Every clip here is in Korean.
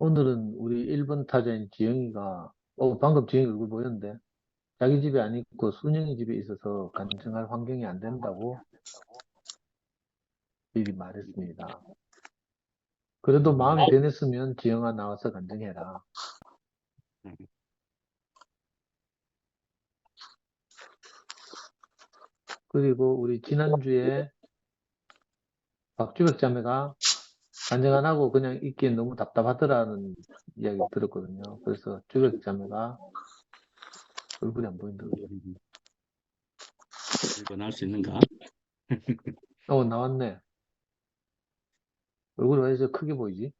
오늘은 우리 1번 타자인 지영이가, 방금 지영이 얼굴 보였는데, 자기 집에 안 있고 순영이 집에 있어서 간증할 환경이 안 된다고 미리 말했습니다. 그래도 마음이 변했으면 지영아 나와서 간증해라. 그리고 우리 지난주에 박주백 자매가 간증 안 하고 그냥 있기엔 너무 답답하더라는 이야기 들었거든요. 그래서 주백 자매가 얼굴이 안 보인다. 이거 나올 수 있는가? 나왔네. 얼굴이 왜 이렇게 크게 보이지?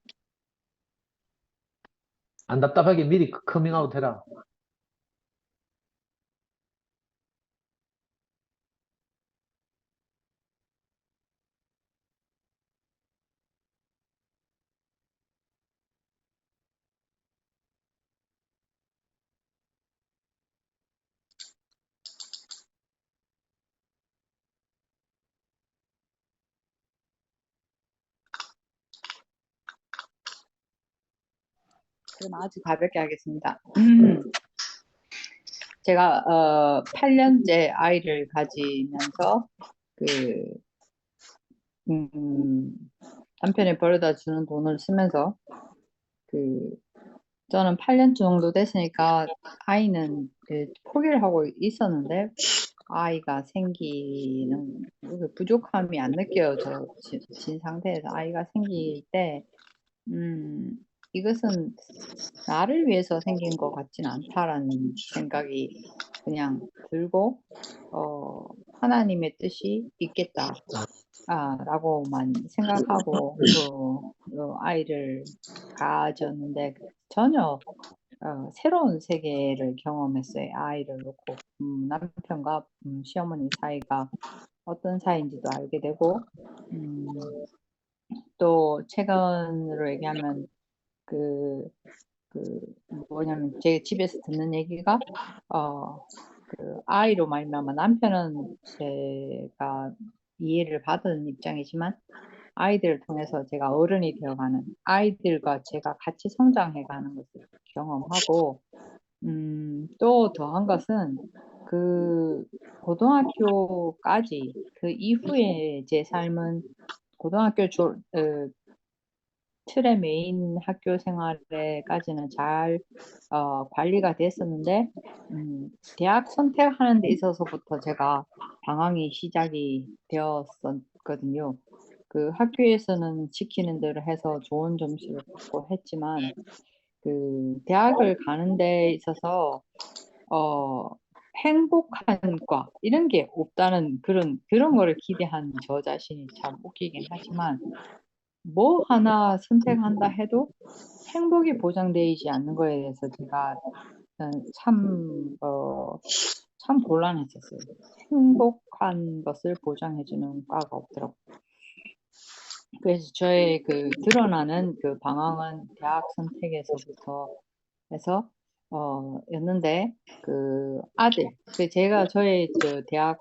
안 답답하게 미리 커밍아웃 해라. 그럼 아주 가볍게 하겠습니다. 제가 8년째 아이를 가지면서 남편이 벌어다 주는 돈을 쓰면서 저는 8년 정도 됐으니까 아이는 포기를 하고 있었는데 아이가 생기는 부족함이 안 느껴진 상태에서 아이가 생길 때 이것은 나를 위해서 생긴 것 같진 않다라는 생각이 그냥 들고 하나님의 뜻이 있겠다 라고만 생각하고 아이를 가졌는데 전혀 새로운 세계를 경험했어요. 아이를 놓고 남편과 시어머니 사이가 어떤 사이인지도 알게 되고 또 최근으로 얘기하면 뭐냐면 제 집에서 듣는 얘기가 아이로 말미암아 남편은 제가 이해를 받은 입장이지만 아이들을 통해서 제가 어른이 되어가는 아이들과 제가 같이 성장해가는 것을 경험하고 또 더한 것은 고등학교까지 그 이후에 제 삶은 고등학교 틀의 메인 학교 생활에까지는 잘 관리가 됐었는데 대학 선택하는 데 있어서부터 제가 방황이 시작이 되었었거든요. 그 학교에서는 시키는 대로 해서 좋은 점수를 받고 했지만 대학을 가는 데 있어서 행복한 과 이런 게 없다는 그런 거를 기대한 저 자신이 참 웃기긴 하지만 뭐 하나 선택한다 해도 행복이 보장되지 않는 거에 대해서 제가 참 곤란했었어요. 행복한 것을 보장해주는 과가 없더라고요. 그래서 저의 드러나는 방황은 대학 선택에서부터 해서 였는데 아들 제가 저의 대학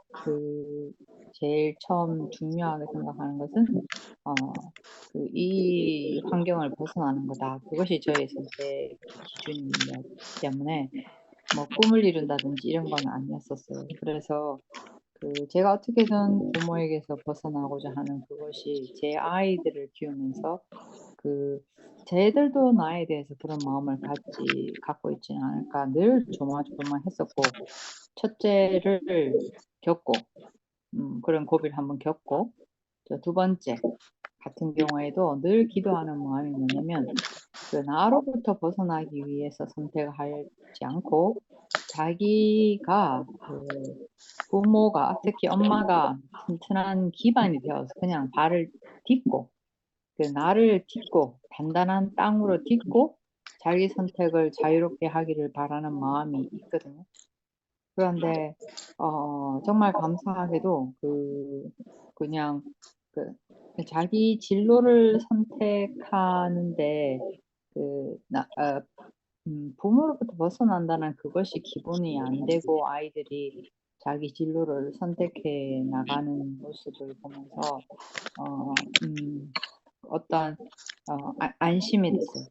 제일 처음 중요하게 생각하는 것은 이 환경을 벗어나는 거다. 그것이 저의 선택 기준이었기 때문에 뭐 꿈을 이룬다든지 이런 건 아니었었어요. 그래서 제가 어떻게든 부모에게서 벗어나고자 하는 그것이 제 아이들을 키우면서 쟤들도 나에 대해서 그런 마음을 갖고 있지는 않을까 늘 조마조마했었고 첫째를 겪고 그런 고비를 한번 겪고 두 번째 같은 경우에도 늘 기도하는 마음이 뭐냐면 나로부터 벗어나기 위해서 선택하지 않고 자기가 부모가 특히 엄마가 튼튼한 기반이 되어서 그냥 발을 딛고 나를 딛고 단단한 땅으로 딛고 자기 선택을 자유롭게 하기를 바라는 마음이 있거든요. 그런데 정말 감사하게도 그냥 자기 진로를 선택하는데 부모로부터 벗어난다는 그것이 기본이 안 되고 아이들이 자기 진로를 선택해 나가는 모습을 보면서 어떤 안심이 됐어요.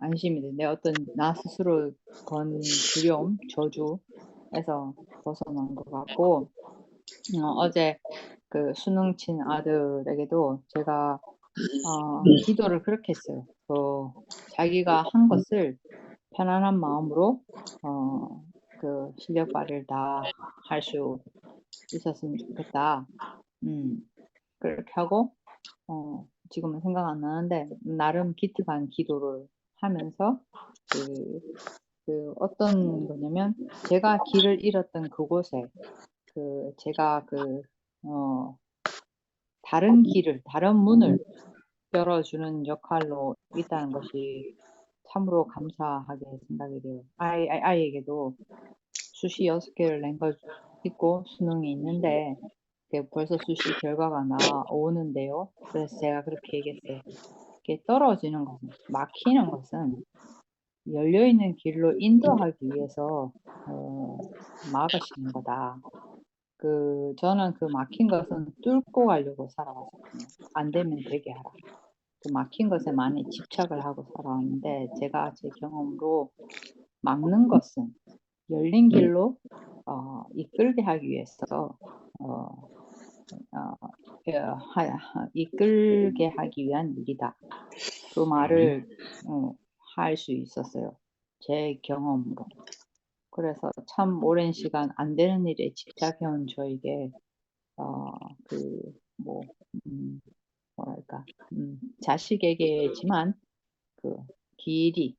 안심이 돼. 내 어떤 나 스스로 건 두려움, 저주에서 벗어난 것 같고, 어제 그 수능 친 아들에게도 제가 기도를 그렇게 했어요. 자기가 한 것을 편안한 마음으로 그 실력 발휘를 다 할 수 있었으면 좋겠다. 그렇게 하고 지금은 생각 안 나는데 나름 기특한 기도를 하면서 그 어떤 거냐면 제가 길을 잃었던 그곳에 제가 다른 문을 열어주는 역할로 있다는 것이 참으로 감사하게 생각이 돼요. 아이에게도 수시 6개를 낸 거 있고 수능이 있는데 벌써 수시 결과가 나오는데요. 그래서 제가 그렇게 얘기했어요. 이렇게 떨어지는 것은, 막히는 것은 열려있는 길로 인도하기 위해서 막으시는 거다. 저는 그 막힌 것은 뚫고 가려고 살아왔거든요. 안 되면 되게 하라. 그 막힌 것에 많이 집착을 하고 살아왔는데 제가 제 경험으로 막는 것은 열린 길로 이끌게 하기 위해서 이끌게 하기 위한 일이다. 그 말을 할 수 있었어요. 제 경험으로. 그래서 참 오랜 시간 안 되는 일에 집착해온 저에게 뭐랄까 자식에게지만 그 길이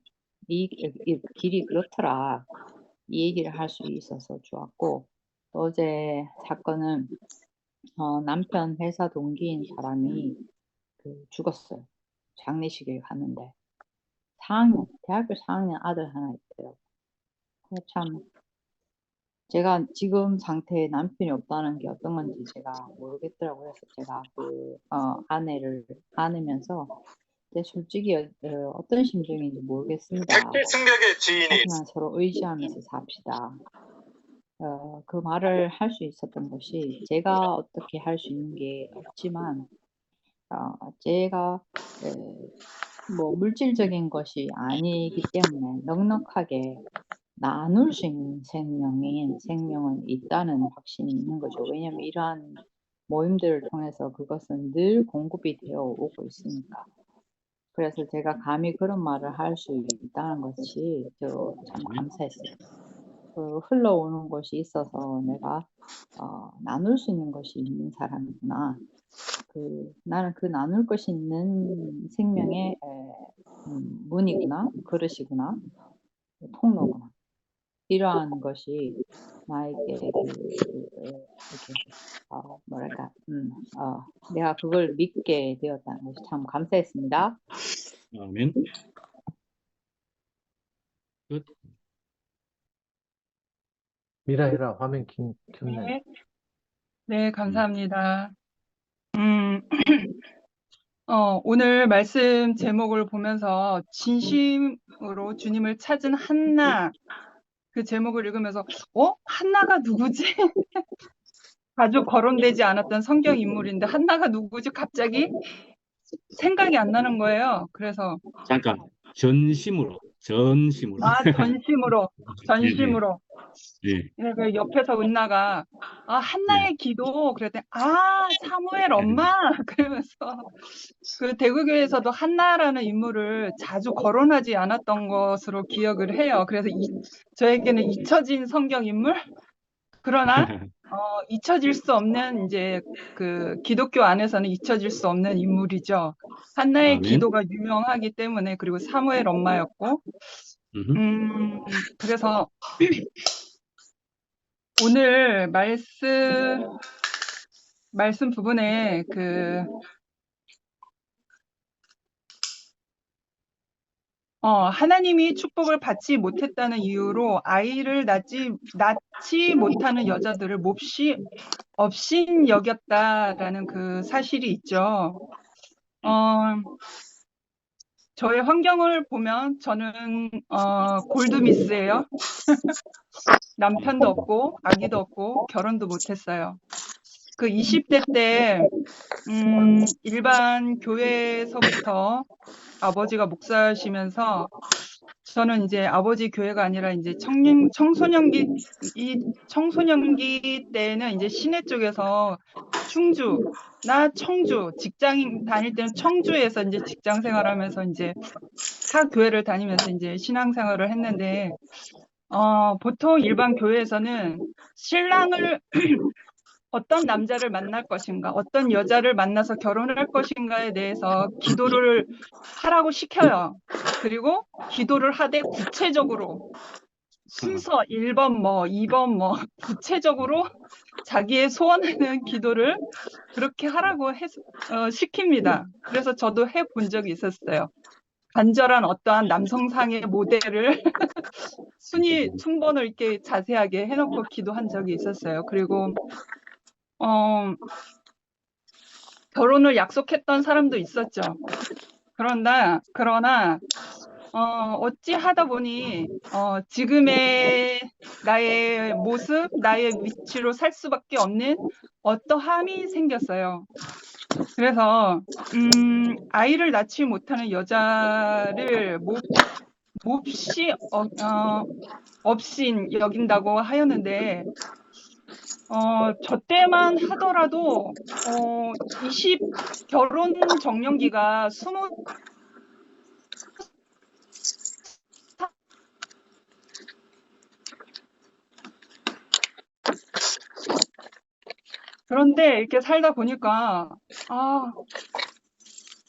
이 길이 그렇더라. 이 얘기를 할 수 있어서 좋았고 어제 사건은 남편 회사 동기인 사람이 죽었어요. 장례식에 갔는데 4학년, 대학교 4학년 아들 하나 있더라고요. 참 제가 지금 상태에 남편이 없다는 게 어떤 건지 제가 모르겠더라고요. 그래서 제가 아내를 안으면서 솔직히 어떤 심정인지 모르겠습니다. 택배 승객의 지인이 하지만 서로 의지하면서 삽시다. 그 말을 할 수 있었던 것이 제가 어떻게 할 수 있는 게 없지만 제가 뭐 물질적인 것이 아니기 때문에 넉넉하게 나눌 수 있는 생명은 있다는 확신이 있는 거죠. 왜냐하면 이러한 모임들을 통해서 그것은 늘 공급이 되어 오고 있으니까. 그래서 제가 감히 그런 말을 할 수 있다는 것이 참 감사했어요. 흘러오는 것이 있어서 내가 나눌 수 있는 것이 있는 사람이구나. 나는 그 나눌 것이 있는 생명의 문이구나, 그릇이구나, 통로구나. 이러한 것이 나에게 이렇게 뭐랄까 내가 그걸 믿게 되었다는 것이 참 감사했습니다. 아멘. 끝. 미라해라, 화면 켰네. 네, 네, 감사합니다. 오늘 말씀 제목을 보면서 진심으로 주님을 찾은 한나 그 제목을 읽으면서 한나가 누구지? 자주 거론되지 않았던 성경 인물인데 한나가 누구지? 갑자기 생각이 안 나는 거예요. 그래서 잠깐. 전심으로. 전심으로. 네. 그 옆에서 은나가 한나의 기도 그랬더니 사무엘 엄마 그러면서 그 대구교회에서도 한나라는 인물을 자주 거론하지 않았던 것으로 기억을 해요. 그래서 저에게는 잊혀진 성경 인물? 그러나 잊혀질 수 없는 이제 그 기독교 안에서는 잊혀질 수 없는 인물이죠. 한나의 아멘. 기도가 유명하기 때문에 그리고 사무엘 엄마였고 그래서 오늘 말씀 부분에 하나님이 축복을 받지 못했다는 이유로 아이를 낳지 못하는 여자들을 몹시 업신 여겼다라는 그 사실이 있죠. 저의 환경을 보면 저는 골드미스예요. 남편도 없고 아기도 없고 결혼도 못했어요. 그 20대 때 일반 교회에서부터 아버지가 목사시면서 저는 이제 아버지 교회가 아니라 이제 청소년기 때는 이제 시내 쪽에서 충주나 청주, 직장 다닐 때는 청주에서 이제 직장 생활하면서 이제 타 교회를 다니면서 이제 신앙생활을 했는데, 보통 일반 교회에서는 신랑을 어떤 남자를 만날 것인가, 어떤 여자를 만나서 결혼을 할 것인가에 대해서 기도를 하라고 시켜요. 그리고 기도를 하되 구체적으로 순서 1번 뭐 2번 뭐 구체적으로 자기의 소원하는 기도를 그렇게 하라고 시킵니다. 그래서 저도 해본 적이 있었어요. 간절한 어떠한 남성상의 모델을 순번을 이렇게 자세하게 해놓고 기도한 적이 있었어요. 그리고 결혼을 약속했던 사람도 있었죠. 그러나 어찌 하다 보니 지금의 나의 모습, 나의 위치로 살 수밖에 없는 어떠함이 생겼어요. 그래서 아이를 낳지 못하는 여자를 몹시 업신 여긴다고 하였는데, 저 때만 하더라도 결혼 정년기가 20 그런데 이렇게 살다 보니까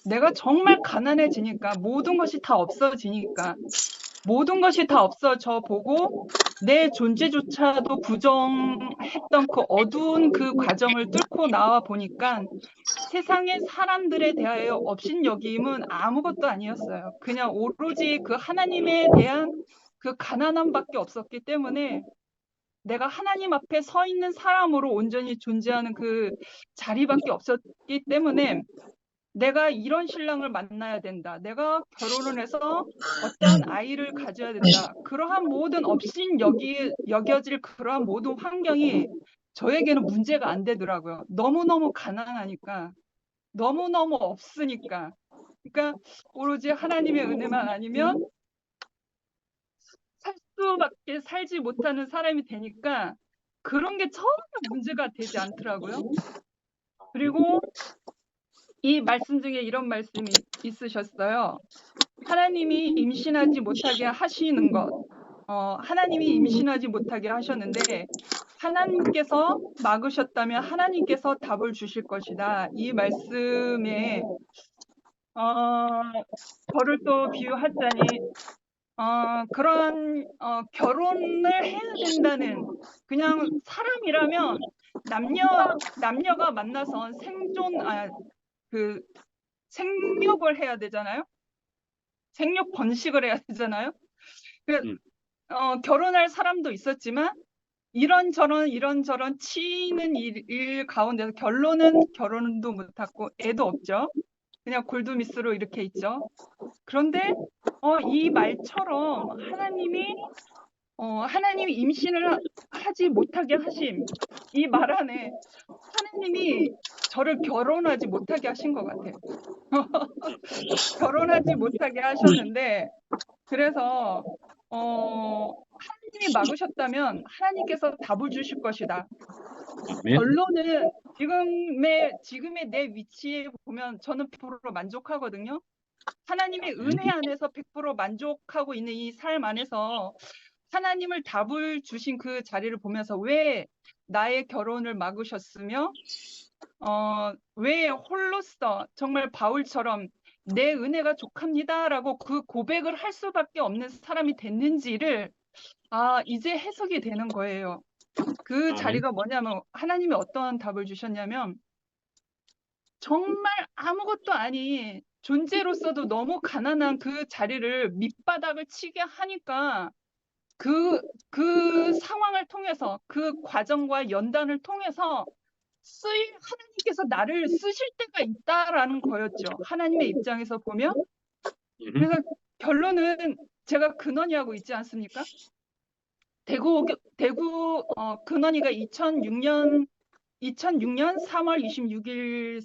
내가 정말 가난해지니까 모든 것이 다 없어지니까 모든 것이 다 없어져 보고 내 존재조차도 부정했던 그 어두운 그 과정을 뚫고 나와 보니까 세상의 사람들에 대하여 업신여김은 아무것도 아니었어요. 그냥 오로지 그 하나님에 대한 그 가난함밖에 없었기 때문에 내가 하나님 앞에 서 있는 사람으로 온전히 존재하는 그 자리밖에 없었기 때문에 내가 이런 신랑을 만나야 된다. 내가 결혼을 해서 어떠한 아이를 가져야 된다. 그러한 모든 여겨질 그러한 모든 환경이 저에게는 문제가 안 되더라고요. 너무너무 가난하니까. 너무너무 없으니까. 그러니까 오로지 하나님의 은혜만 아니면 살 수밖에 살지 못하는 사람이 되니까 그런 게 전혀 문제가 되지 않더라고요. 그리고 이 말씀 중에 이런 말씀이 있으셨어요. 하나님이 임신하지 못하게 하시는 것. 하나님이 임신하지 못하게 하셨는데 하나님께서 막으셨다면 하나님께서 답을 주실 것이다. 이 말씀에 저를 또 비유하자니 그런 결혼을 해야 된다는 그냥 사람이라면 남녀가 만나서 생육을 해야 되잖아요. 생육 번식을 해야 되잖아요. 결혼할 사람도 있었지만 이런저런 치이는 일 가운데서 결혼도 못하고 애도 없죠. 그냥 골두미스로 이렇게 있죠. 그런데 이 말처럼 하나님이 임신을 하지 못하게 하심, 이 말 안에 하나님이 저를 결혼하지 못하게 하신 것 같아요. 결혼하지 못하게 하셨는데, 그래서 하나님이 막으셨다면 하나님께서 답을 주실 것이다. 결론은 지금의 내 위치에 보면 저는 100% 만족하거든요. 하나님의 은혜 안에서 100% 만족하고 있는 이 삶 안에서 하나님을 답을 주신 그 자리를 보면서 왜 나의 결혼을 막으셨으며 왜 홀로서 정말 바울처럼 내 은혜가 족합니다라고 그 고백을 할 수밖에 없는 사람이 됐는지를 이제 해석이 되는 거예요. 그 자리가 뭐냐면 하나님이 어떠한 답을 주셨냐면 정말 아무것도 아닌 존재로서도 너무 가난한 그 자리를 밑바닥을 치게 하니까 그 상황을 통해서 그 과정과 연단을 통해서 하나님께서 나를 쓰실 때가 있다라는 거였죠. 하나님의 입장에서 보면. 그래서 결론은 제가 근원이하고 있지 않습니까? 대구 근원이가 2006년 3월 26일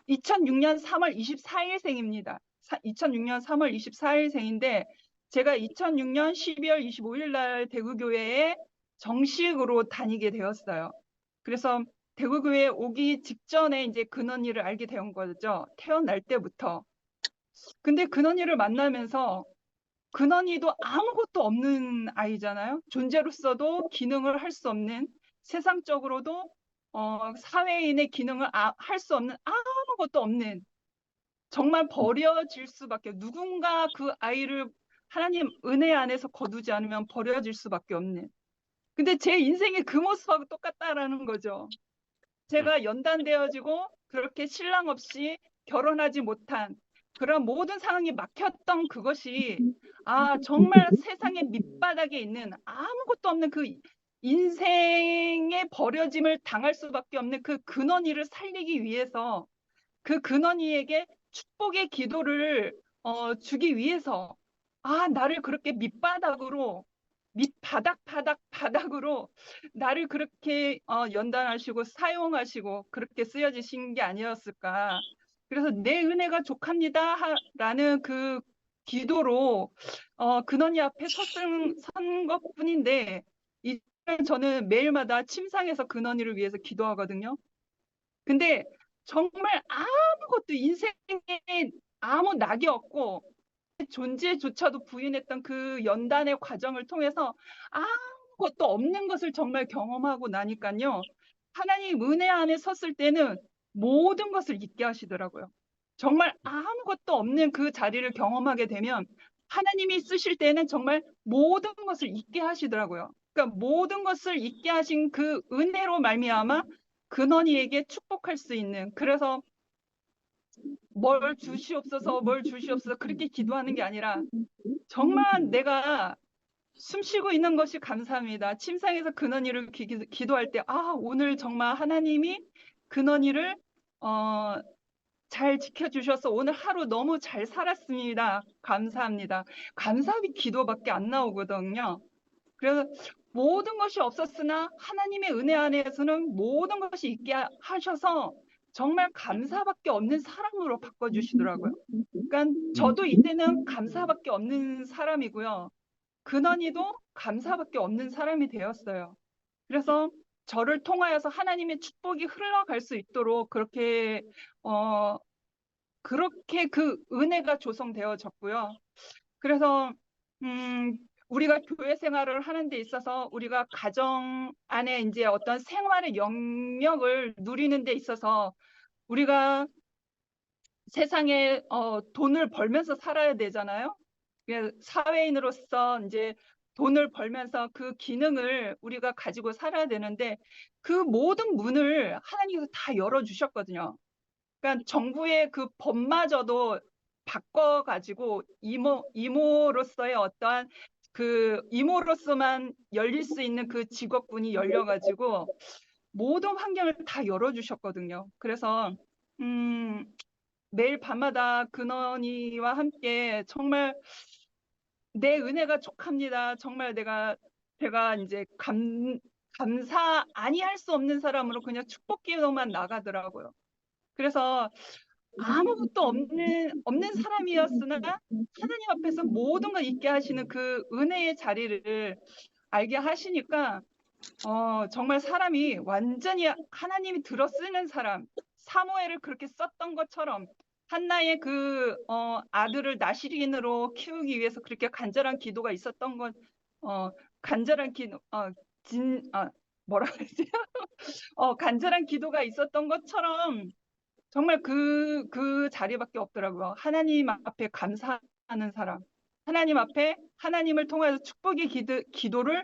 2006년 3월 24일 생입니다. 2006년 3월 24일생인데 제가 2006년 12월 25일 날 대구교회에 정식으로 다니게 되었어요. 그래서 대구교회에 오기 직전에 이제 근언니를 알게 된 거죠. 태어날 때부터. 근데 근언니를 만나면서 근언니도 아무것도 없는 아이잖아요. 존재로서도 기능을 할 수 없는, 세상적으로도 사회인의 기능을 할 수 없는, 아무것도 없는, 정말 버려질 수밖에, 누군가 그 아이를 하나님 은혜 안에서 거두지 않으면 버려질 수밖에 없는. 근데 제 인생이 그 모습하고 똑같다라는 거죠. 제가 연단되어지고 그렇게 신랑 없이 결혼하지 못한 그런 모든 상황이 막혔던 그것이 정말 세상의 밑바닥에 있는 아무것도 없는 그 인생의 버려짐을 당할 수밖에 없는 그 근원이를 살리기 위해서 그 근원이에게 축복의 기도를 주기 위해서 나를 그렇게 바닥으로 나를 그렇게 연단하시고 사용하시고 그렇게 쓰여지신 게 아니었을까. 그래서 내 은혜가 족합니다라는 그 기도로 근원이 앞에 선 것뿐인데 이제 저는 매일마다 침상에서 근원이를 위해서 기도하거든요. 근데 정말 아무것도 인생에 아무 낙이 없고 존재조차도 부인했던 그 연단의 과정을 통해서 아무것도 없는 것을 정말 경험하고 나니까요. 하나님 은혜 안에 섰을 때는 모든 것을 잊게 하시더라고요. 정말 아무것도 없는 그 자리를 경험하게 되면 하나님이 쓰실 때는 정말 모든 것을 잊게 하시더라고요. 그러니까 모든 것을 잊게 하신 그 은혜로 말미암아 근원이에게 축복할 수 있는, 그래서 뭘 주시옵소서 그렇게 기도하는 게 아니라 정말 내가 숨 쉬고 있는 것이 감사합니다. 침상에서 근원이를 기도할 때 오늘 정말 하나님이 근원이를 잘 지켜주셔서 오늘 하루 너무 잘 살았습니다. 감사합니다. 감사의 기도밖에 안 나오거든요. 그래서 모든 것이 없었으나 하나님의 은혜 안에서는 모든 것이 있게 하셔서 정말 감사밖에 없는 사람으로 바꿔주시더라고요. 그러니까 저도 이때는 감사밖에 없는 사람이고요. 근원이도 감사밖에 없는 사람이 되었어요. 그래서 저를 통하여서 하나님의 축복이 흘러갈 수 있도록 그렇게 그 은혜가 조성되어졌고요. 그래서 우리가 교회 생활을 하는 데 있어서 우리가 가정 안에 이제 어떤 생활의 영역을 누리는 데 있어서 우리가 세상에 돈을 벌면서 살아야 되잖아요. 사회인으로서 이제 돈을 벌면서 그 기능을 우리가 가지고 살아야 되는데 그 모든 문을 하나님께서 다 열어주셨거든요. 그러니까 정부의 그 법마저도 바꿔가지고 이모로서의 어떠한 그 이모로서만 열릴 수 있는 그 직업군이 열려가지고 모든 환경을 다 열어주셨거든요. 그래서 매일 밤마다 근원이와 함께 정말 내 은혜가 족합니다. 정말 제가 이제 감사 아니할 수 없는 사람으로 그냥 축복 기도만 나가더라고요. 그래서 아무것도 없는 사람이었으나 하나님 앞에서 모든 걸 잊게 하시는 그 은혜의 자리를 알게 하시니까 정말 사람이 완전히 하나님이 들어 쓰는 사람, 사무엘을 그렇게 썼던 것처럼 한나의 그 아들을 나시린으로 키우기 위해서 그렇게 간절한 기도가 있었던 건 간절한 기도 뭐라 그러지? 간절한 기도가 있었던 것처럼 정말 그 자리밖에 없더라고요. 하나님 앞에 감사하는 사람, 하나님 앞에 하나님을 통해서 축복의 기도를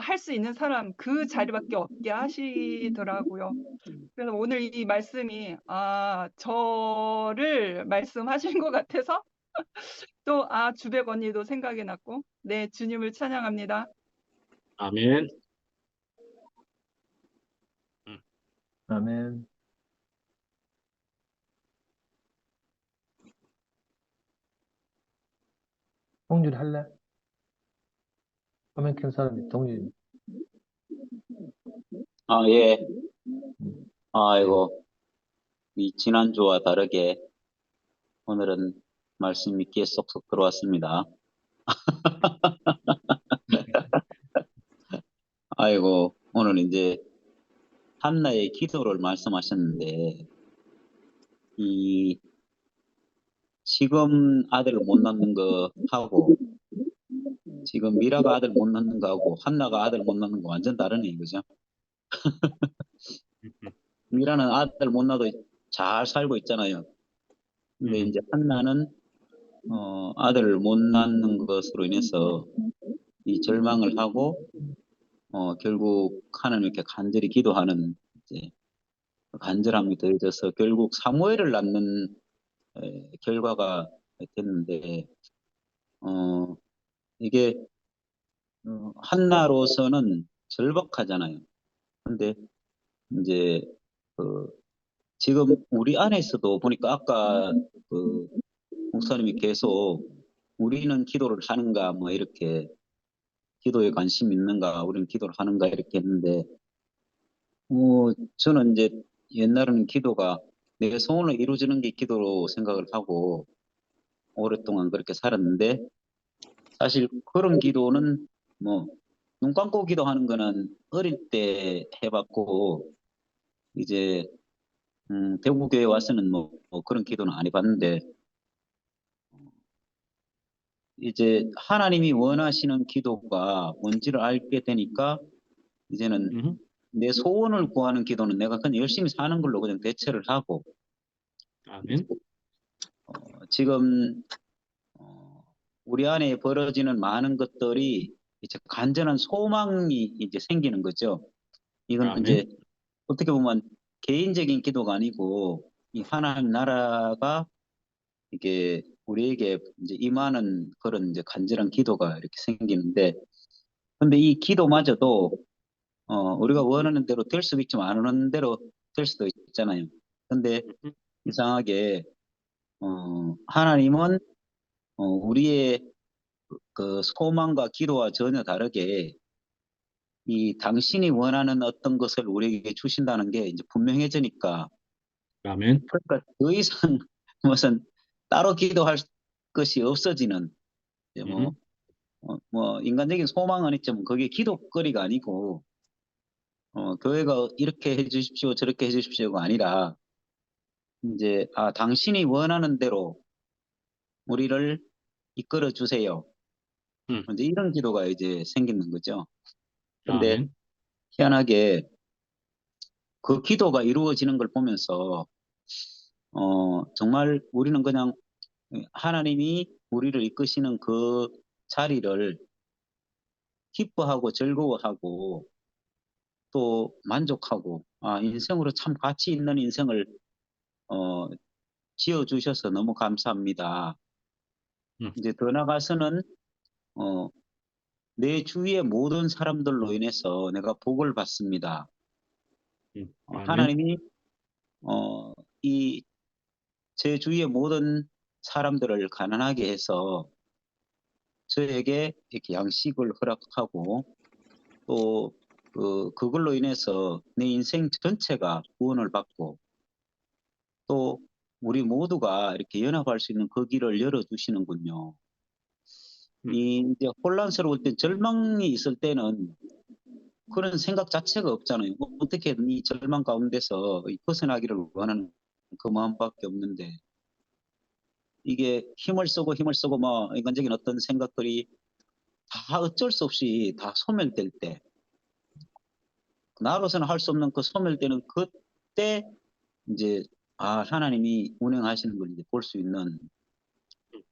할 수 있는 사람, 그 자리밖에 없게 하시더라고요. 그래서 오늘 이 말씀이 저를 말씀하신 것 같아서 또 주백 언니도 생각이 났고, 네, 주님을 찬양합니다. 아멘. 아멘. 동률 할래? 화면 켠 사람이 동률. 예. 아이고, 이 지난주와 다르게 오늘은 말씀이 귀에 쏙쏙 들어왔습니다. 아이고, 오늘 이제 한나의 기도를 말씀하셨는데, 이 지금 아들을 못 낳는 거 하고, 지금 미라가 아들 못 낳는 거하고, 한나가 아들 못 낳는 거 완전 다르네, 그죠? 미라는 아들 못 낳아도 잘 살고 있잖아요. 근데 이제 한나는 아들을 못 낳는 것으로 인해서 이 절망을 하고 결국 하나님께 간절히 기도하는 이제 간절함이 더해져서 결국 사무엘을 낳는 결과가 됐는데 이게 한나로서는 절박하잖아요. 근데 이제 그 지금 우리 안에서도 보니까 아까 그 목사님이 계속 우리는 기도를 하는가 뭐 이렇게 기도에 관심 있는가 우리는 기도를 하는가 이렇게 했는데 저는 이제 옛날에는 기도가 내 소원을 이루어지는 게 기도로 생각을 하고 오랫동안 그렇게 살았는데 사실 그런 기도는 뭐 눈 감고 기도하는 거는 어릴 때 해봤고 이제 대구교회 와서는 뭐 그런 기도는 안 해봤는데 이제 하나님이 원하시는 기도가 뭔지를 알게 되니까 이제는 내 소원을 구하는 기도는 내가 그냥 열심히 사는 걸로 그냥 대처를 하고 아멘. 지금 우리 안에 벌어지는 많은 것들이 이제 간절한 소망이 이제 생기는 거죠. 이건 아멘. 이제 어떻게 보면 개인적인 기도가 아니고 이 하나님 나라가 이게 우리에게 이제 임하는 그런 이제 간절한 기도가 이렇게 생기는데, 근데 이 기도마저도 우리가 원하는 대로 될 수도 있지만 안 원하는 대로 될 수도 있잖아요. 근데 이상하게 하나님은 우리의 그 소망과 기도와 전혀 다르게 이 당신이 원하는 어떤 것을 우리에게 주신다는 게 이제 분명해지니까 아멘. 그러니까 더 이상 무슨 따로 기도할 것이 없어지는 이제 뭐 인간적인 소망은 있지만 그게 기도거리가 아니고 교회가 이렇게 해주십시오 저렇게 해주십시오가 아니라 이제 당신이 원하는 대로 우리를 이끌어 주세요. 이제 이런 기도가 이제 생기는 거죠. 근데 아멘. 희한하게 그 기도가 이루어지는 걸 보면서 정말 우리는 그냥 하나님이 우리를 이끄시는 그 자리를 기뻐하고 즐거워하고 또 만족하고 인생으로 참 가치 있는 인생을 지어주셔서 너무 감사합니다. 이제 더 나아가서는 내 주위의 모든 사람들로 인해서 내가 복을 받습니다. 아멘. 하나님이 이 제 주위의 모든 사람들을 가난하게 해서 저에게 이렇게 양식을 허락하고 또 그걸로 인해서 내 인생 전체가 구원을 받고 또 우리 모두가 이렇게 연합할 수 있는 그 길을 열어주시는군요. 이제 혼란스러울 때 절망이 있을 때는 그런 생각 자체가 없잖아요. 어떻게든 이 절망 가운데서 벗어나기를 원하는 그 마음밖에 없는데 이게 힘을 쓰고 뭐 인간적인 어떤 생각들이 다 어쩔 수 없이 다 소멸될 때 나로서는 할 수 없는 그 소멸되는 그때 이제 하나님이 운행하시는 걸 이제 볼 수 있는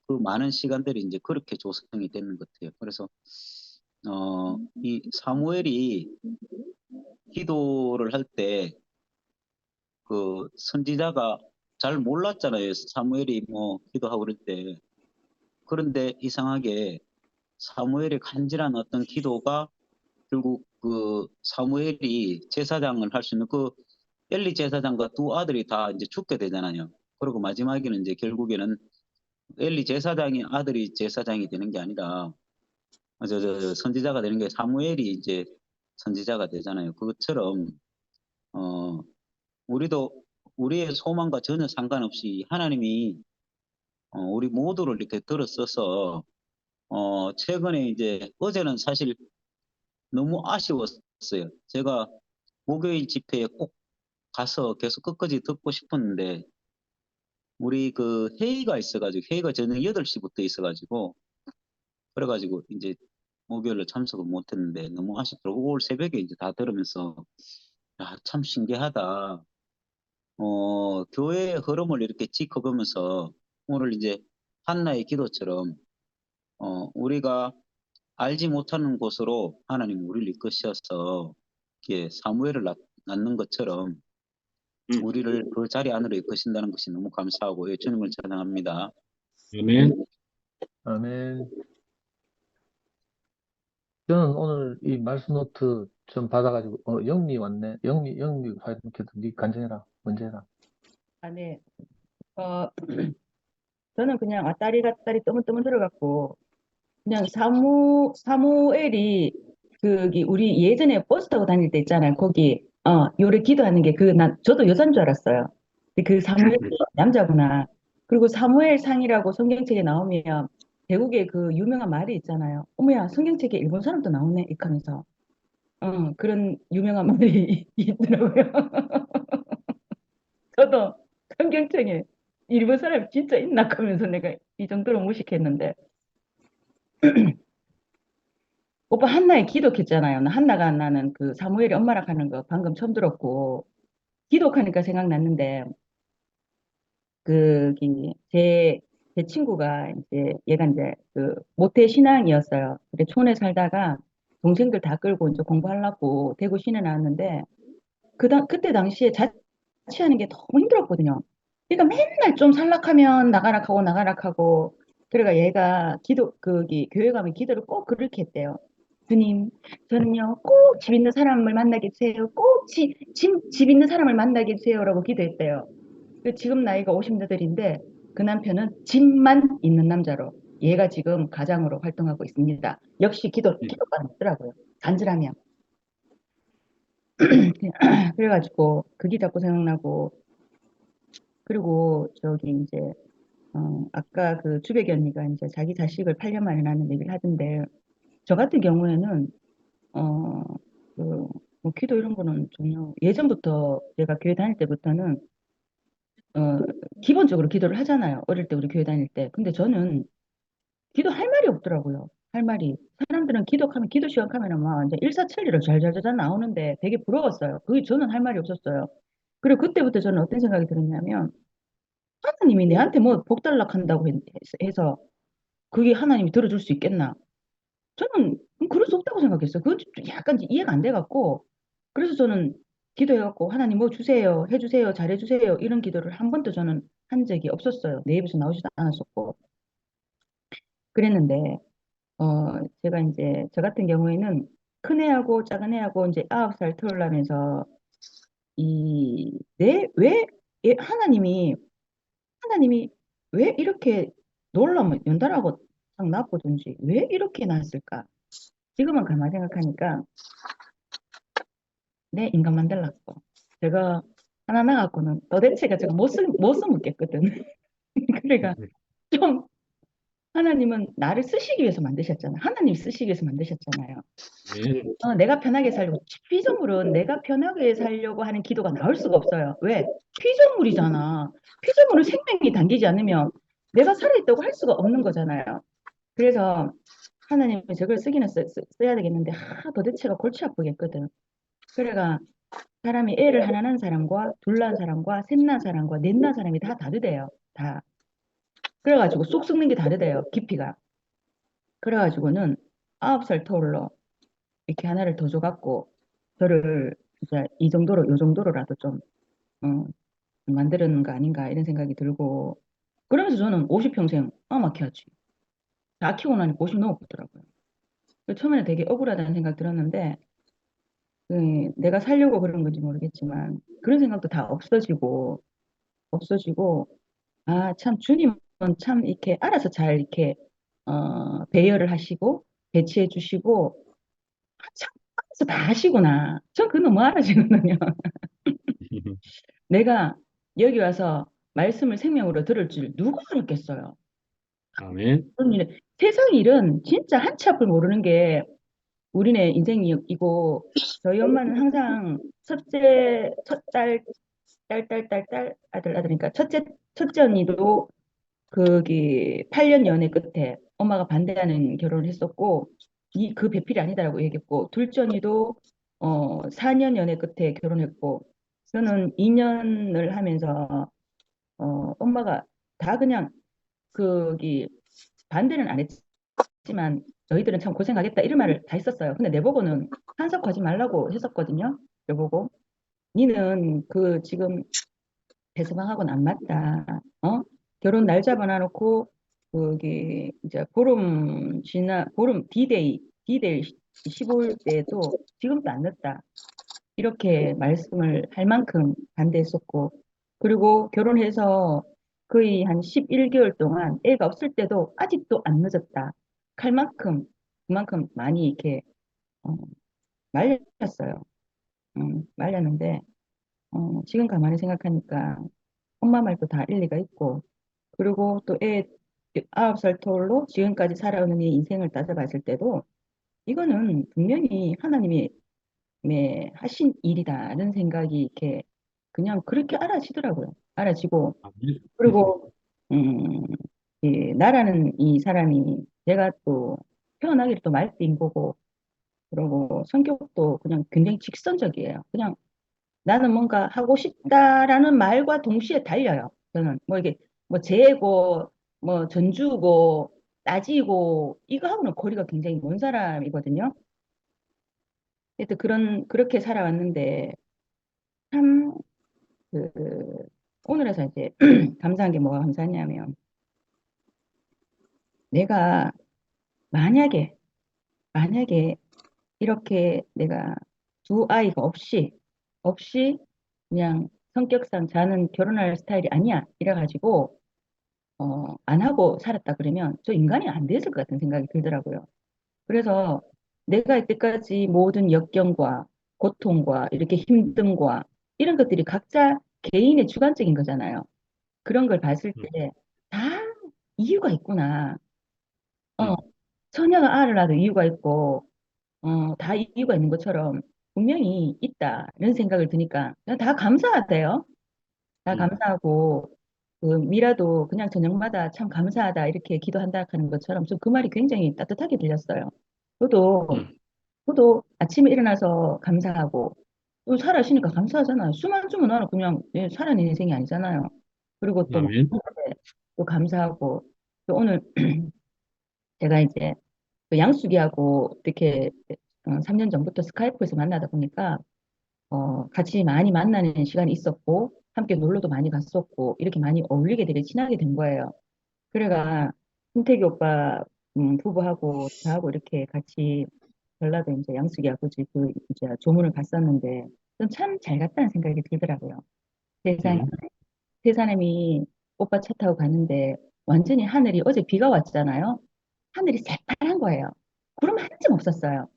그 많은 시간들이 이제 그렇게 조성이 되는 것 같아요. 그래서 이 사무엘이 기도를 할 때 그 선지자가 잘 몰랐잖아요. 사무엘이 뭐 기도하고 그럴 때. 그런데 이상하게 사무엘의 간절한 어떤 기도가 결국 그 사무엘이 제사장을 할 수 있는 그 엘리 제사장과 두 아들이 다 이제 죽게 되잖아요. 그리고 마지막에는 이제 결국에는 엘리 제사장이 아들이 제사장이 되는 게 아니라 선지자가 되는 게 사무엘이 이제 선지자가 되잖아요. 그것처럼 우리도 우리의 소망과 전혀 상관없이 하나님이 우리 모두를 이렇게 들어서서 최근에 이제 어제는 사실 너무 아쉬웠어요. 제가 목요일 집회에 꼭 가서 계속 끝까지 듣고 싶었는데 우리 그 회의가 있어가지고 회의가 저녁 8시부터 있어가지고 그래가지고 이제 목요일로 참석을 못했는데 너무 아쉽더라고. 올 새벽에 이제 다 들으면서 야, 참 신기하다. 교회의 흐름을 이렇게 지켜보면서 오늘 이제 한나의 기도처럼 우리가 알지 못하는 곳으로 하나님 우리를 이끄셔서 이렇게 사무엘을 낳는 것처럼 우리를 그 자리 안으로 이끄신다는 것이 너무 감사하고 예, 주님을 찬양합니다. 아멘. 아멘. 저는 오늘 이 말씀 노트 좀 받아가지고, 영미 왔네. 영미 화이트케도 니 간증해라. 먼저 해라. 아, 네. 저는 그냥 아따리 갔다리 뜨문뜨문 들어갔고, 그냥 사무엘이, 우리 예전에 버스 타고 다닐 때 있잖아요. 거기, 요래 기도하는 게 저도 여자인 줄 알았어요. 근데 그 사무엘이 남자구나. 그리고 사무엘 상이라고 성경책에 나오면, 대국의 그 유명한 말이 있잖아요. 어머야, 성경책에 일본 사람도 나오네. 이렇게 하면서. 그런 유명한 말이 있더라고요. 저도 성경책에 일본 사람 진짜 있나 하면서 내가 이 정도로 무식했는데 오빠 한나의 기독했잖아요. 한나가 나는 그 사무엘이 엄마랑 하는 거 방금 처음 들었고 기독하니까 생각났는데 제 친구가 이제 얘가 이제 그 모태 신앙이었어요. 근데 촌에 살다가 동생들 다 끌고 이제 공부하려고 대구 시내 나왔는데 그때 당시에 자취하는 게 너무 힘들었거든요. 그러니까 맨날 좀 살락하면 나가락하고 그래가 얘가 교회 가면 기도를 꼭 그렇게 했대요. 주님, 저는요 꼭 집 있는 사람을 만나게 해주세요. 꼭 집 있는 사람을 만나게 해주세요라고 기도했대요. 지금 나이가 50대들인데 그 남편은 집만 있는 남자로 얘가 지금 가장으로 활동하고 있습니다. 역시 기도가 있더라고요. 간절하면. 그래가지고 그게 자꾸 생각나고 그리고 저기 이제 아까 그 주백이 언니가 이제 자기 자식을 8년 만에 낳는 얘기를 하던데 저 같은 경우에는 뭐 기도 이런 거는 전혀 예전부터 제가 교회 다닐 때부터는 기본적으로 기도를 하잖아요. 어릴 때 우리 교회 다닐 때. 근데 저는 기도할 말이 없더라고요. 할 말이. 사람들은 기도하면 기도 시간 하면 막 이제 일사천리로 잘잘잘 나오는데 되게 부러웠어요. 저는 할 말이 없었어요. 그리고 그때부터 저는 어떤 생각이 들었냐면 하나님이 내한테 뭐 복 달라 한다고 해서 그게 하나님이 들어줄 수 있겠나? 저는 그럴 수 없다고 생각했어요. 그건 좀 약간 이해가 안 돼갖고 그래서 저는 기도해갖고 하나님 뭐 주세요, 해주세요, 잘해주세요 이런 기도를 한 번도 저는 한 적이 없었어요. 내 입에서 나오지도 않았었고 그랬는데 제가 이제 저 같은 경우에는 큰 애하고 작은 애하고 이제 9살 터울라면서 왜 하나님이 왜 이렇게 놀라면 연달아고 딱 낳았든지 왜 이렇게 낳았을까? 지금은 가만 생각하니까 내 인간 만들라고. 제가 하나 나갖고는 도대체가 제가 못 써먹겠거든. 그러니까 좀 하나님은 나를 쓰시기 위해서 만드셨잖아. 하나님 쓰시기 위해서 만드셨잖아요. 네. 내가 편하게 살려고 피조물은 내가 편하게 살려고 하는 기도가 나올 수가 없어요. 왜? 피조물이잖아. 피조물은 생명이 담기지 않으면 내가 살아있다고 할 수가 없는 거잖아요. 그래서 하나님이 저걸 쓰기는 써야 되겠는데 도대체가 골치 아프겠거든. 그래가 사람이 애를 하나 낳은 사람과 둘 낳은 사람과 셋 낳은 사람과 넷 낳은 사람이 다 다르대요. 다. 그래가지고 쏙 썩는 게 다르대요. 깊이가. 그래가지고는 9살 터울러 이렇게 하나를 더 줘갖고 저를 이제 요 정도로라도 좀 만드는 거 아닌가 이런 생각이 들고 그러면서 저는 50평생 막 키웠지. 다 키우고 나니까 50 넘어붙더라고요. 처음에는 되게 억울하다는 생각 들었는데 내가 살려고 그런 건지 모르겠지만 그런 생각도 다 없어지고 참 주님은 참 이렇게 알아서 잘 이렇게 배려를 하시고 배치해 주시고 참 알아서 다 하시구나. 전 그거 너무 알아지거든요. 내가 여기 와서 말씀을 생명으로 들을 줄 누가 알았겠어요. 아멘. 세상 일은 진짜 한치 앞을 모르는 게 우리네 인생이고, 저희 엄마는 항상 딸, 아들이니까 첫째 언니도 거기 8년 연애 끝에 엄마가 반대하는 결혼을 했었고, 그 배필이 아니다라고 얘기했고, 둘째 언니도 4년 연애 끝에 결혼했고, 저는 2년을 하면서 엄마가 다 그냥 거기 반대는 안 했지만 너희들은 참 고생하겠다 이런 말을 다 했었어요. 근데 내보고는 한석하지 말라고 했었거든요. 내보고 니는 그 지금 배서방하고는 안 맞다. 결혼 날 잡아놔놓고 거기 이제 보름 D-Day 15일 때도 지금도 안 늦다. 이렇게 말씀을 할 만큼 반대했었고, 그리고 결혼해서 거의 한 11개월 동안 애가 없을 때도 아직도 안 늦었다. 할 만큼, 그만큼 많이 이렇게, 어, 말렸어요. 말렸는데, 지금 가만히 생각하니까 엄마 말도 다 일리가 있고, 그리고 또 애 9살 터울로 지금까지 살아오는 이 인생을 따져봤을 때도 이거는 분명히 하나님이 하신 일이다라는 생각이 이렇게 그냥 그렇게 알아지더라고요. 알아지고 아멘. 그리고 나라는 이 사람이 제가 또 태어나기를 또 말띠인 거고 그리고 성격도 그냥 굉장히 직선적이에요. 그냥 나는 뭔가 하고 싶다라는 말과 동시에 달려요. 저는 뭐 이게 뭐 재고 뭐 전주고 따지고 이거하고는 거리가 굉장히 먼 사람이거든요. 하여튼 그렇게 살아왔는데 참 그, 오늘에서 이제 감사한 게 뭐가 감사하냐면 내가 만약에 이렇게 내가 두 아이가 없이 그냥 성격상 자는 결혼할 스타일이 아니야 이래가지고 안 하고 살았다 그러면 저 인간이 안 됐을 것 같은 생각이 들더라고요. 그래서 내가 이때까지 모든 역경과 고통과 이렇게 힘듦과 이런 것들이 각자 개인의 주관적인 거잖아요. 그런 걸 봤을 때 다 이유가 있구나. 어, 처녀가 알을 낳아도 이유가 있고, 다 이유가 있는 것처럼 분명히 있다는 생각을 드니까 그냥 다 감사하대요. 다 감사하고, 그 미라도 그냥 저녁마다 참 감사하다 이렇게 기도한다 하는 것처럼 좀 그 말이 굉장히 따뜻하게 들렸어요. 저도, 저도 아침에 일어나서 감사하고, 또 살아시니까 감사하잖아요. 수만 주면 나는 그냥 살아낸 인생이 아니잖아요. 그리고 또, 아멘. 또 감사하고, 또 오늘 제가 이제 그 양숙이하고 이렇게 3년 전부터 스카이프에서 만나다 보니까 같이 많이 만나는 시간이 있었고 함께 놀러도 많이 갔었고 이렇게 많이 어울리게 되게 친하게 된 거예요. 그래가 김태기 오빠 부부하고 저하고 이렇게 같이 전라도 이제 양숙이 아버지 그 이제 조문을 갔었는데 참 잘 갔다는 생각이 들더라고요. 세상에 세 사람이 오빠 차 타고 가는데 완전히 하늘이 어제 비가 왔잖아요. 하늘이 새파란 거예요. 구름 한 점 없었어요.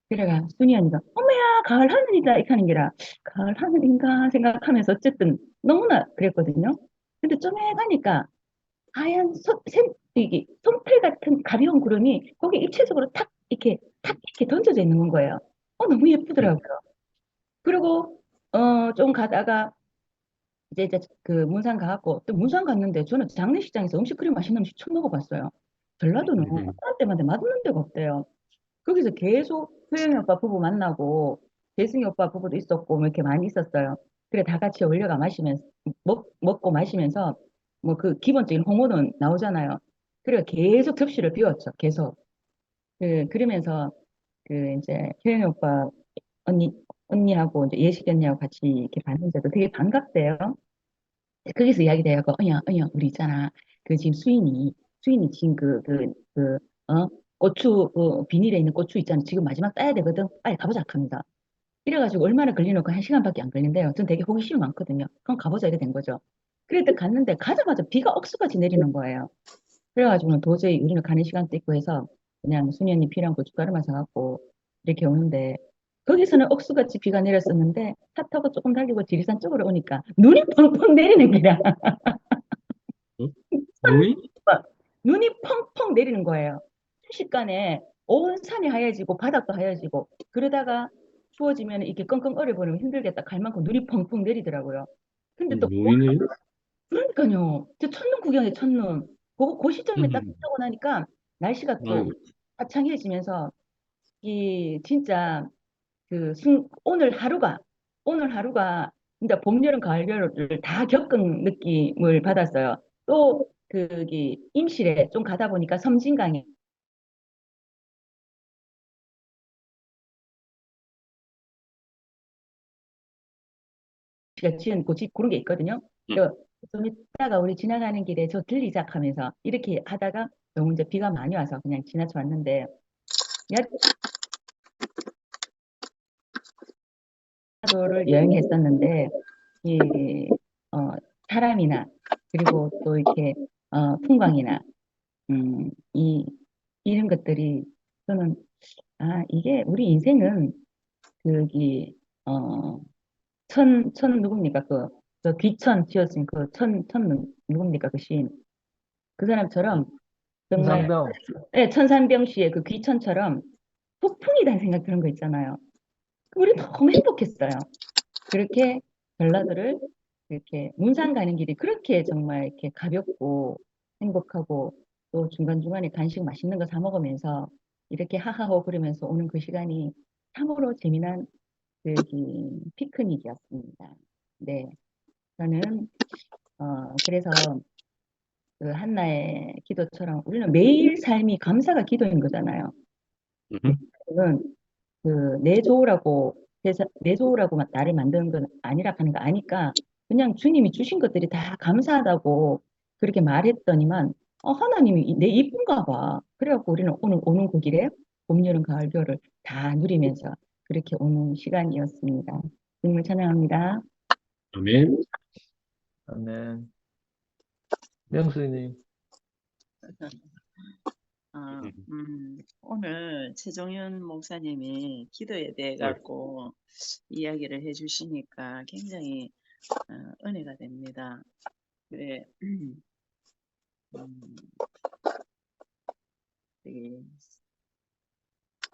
그래가 순이 언니가 어머야 가을 하늘이다 이렇게 하는 게라 가을 하늘인가 생각하면서 어쨌든 너무나 그랬거든요. 근데 좀 해가니까 하얀 이게 손풀 같은 가벼운 구름이 거기 입체적으로 탁 이렇게 던져져 있는 거예요. 너무 예쁘더라고요. 그리고 좀 가다가 이제 그 문산 가갖고 또 문산 갔는데 저는 장례식장에서 음식 그리 맛있는 음식 처음 먹어봤어요. 전라도는 어떤 때마다 맛없는 데가 없대요. 거기서 계속 소영이 오빠 부부 만나고 재승이 오빠 부부도 있었고 뭐 이렇게 많이 있었어요. 그래 다 같이 올려가 마시면서 먹고 마시면서 뭐 그 기본적인 홍보는 나오잖아요. 그래 계속 접시를 비웠죠. 계속. 그러면서 그 이제 효영이 오빠 언니 언니하고 이제 예식 언니하고 같이 이렇게 봤는데도 되게 반갑대요. 거기서 이야기 돼요. 어야, 우리 있잖아. 그 지금 수인이 지금 고추, 비닐에 있는 고추 있잖아. 지금 마지막 따야 되거든. 빨리 가보자 합니다. 이래가지고 얼마나 걸리노까 1시간밖에 안 걸린대요. 전 되게 호기심이 많거든요. 그럼 가보자 이래 된 거죠. 그랬더니 갔는데 가자마자 비가 억수같이 내리는 거예요. 그래가지고는 도저히 우리는 가는 시간도 있고 해서 그냥 순이 언니 필요한 고춧가루만 사갖고 이렇게 오는데 거기서는 억수같이 비가 내렸었는데 차 타고 조금 달리고 지리산 쪽으로 오니까 눈이 펑펑 내리는 거야. 왜? 눈이 펑펑 내리는 거예요. 순식간에 온 산이 하얘지고 바닥도 하얘지고 그러다가 추워지면 이렇게 끙끙 얼어버리면 힘들겠다 갈 만큼 눈이 펑펑 내리더라고요. 근데 또 노인을, 그러니까요. 저 첫눈 구경에 첫눈. 그 시점에 딱 음, 하고 나니까 날씨가 또 아이고, 화창해지면서 이 진짜 오늘 하루가 진짜 봄, 여름, 가을, 겨울을 다 겪은 느낌을 받았어요. 또 거기 임실에 좀 가다 보니까 섬진강에 제가 지은 고집 그런 게 있거든요. 좀 이따가 우리 지나가는 길에 저 들리자 하면서 이렇게 하다가 너무 이제 비가 많이 와서 그냥 지나쳐 왔는데 야도를 여행했었는데 이 사람이나 그리고 또 이렇게 풍광이나 이 이런 것들이 저는 이게 우리 인생은 그기 천 누굽니까 저 귀천 지었으니 천 누굽니까 그 시인 그 사람처럼 정말 상병. 네, 천산병 씨의 그 귀천처럼 폭풍이라는 생각 그런 거 있잖아요. 우리 너무 행복했어요. 그렇게 전라도를 이렇게 문산 가는 길이 그렇게 정말 이렇게 가볍고 행복하고 또 중간중간에 간식 맛있는 거 사 먹으면서 이렇게 하하호 그러면서 오는 그 시간이 참으로 재미난 피크닉이었습니다. 네, 저는 그래서 그 한나의 기도처럼 우리는 매일 삶이 감사가 기도인 거잖아요. 그건 내 좋으라고 내 좋으라고 나를 만드는 건 아니라 하는 거 아니까 그냥 주님이 주신 것들이 다 감사하다고 그렇게 말했더니만 하나님이 내 이쁜가 봐. 그래갖고 우리는 오늘 오는 그 길에 봄, 여름, 가을, 겨울을 다 누리면서 그렇게 오는 시간이었습니다. 주님을 찬양합니다. 아멘. 아멘. 명수님. 오늘 최종현 목사님이 기도에 대해 갖고 이야기를 해주시니까 굉장히 은혜가 됩니다. 그래,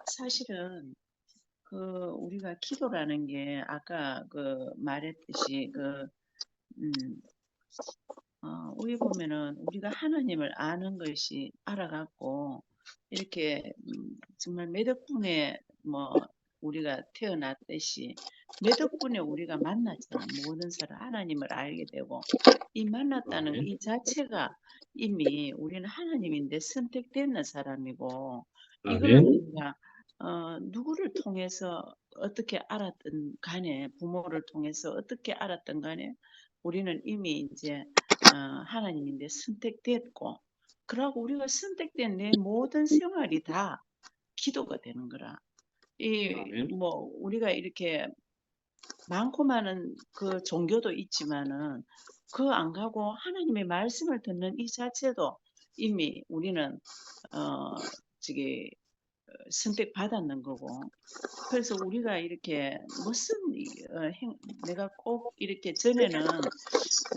사실은 우리가 기도라는 게 아까 말했듯이 우리 보면은 우리가 하나님을 아는 것이 알아갖고 이렇게 정말 몇 덕분에 우리가 태어났듯이 몇 덕분에 우리가 만났잖아. 모든 사람 하나님을 알게 되고 이 만났다는 이 자체가 이미 우리는 하나님인데 선택되는 사람이고 이거는 우리가 누구를 통해서 어떻게 알았든 간에 부모를 통해서 어떻게 알았든 간에 우리는 이미 이제 하나님인데 선택됐고 그러고 우리가 선택된 내 모든 생활이 다 기도가 되는 거라. 우리가 이렇게 많고 많은 그 종교도 있지만은 그 안 가고 하나님의 말씀을 듣는 이 자체도 이미 우리는 선택받았는 거고 그래서 우리가 이렇게 무슨 내가 꼭 이렇게 전에는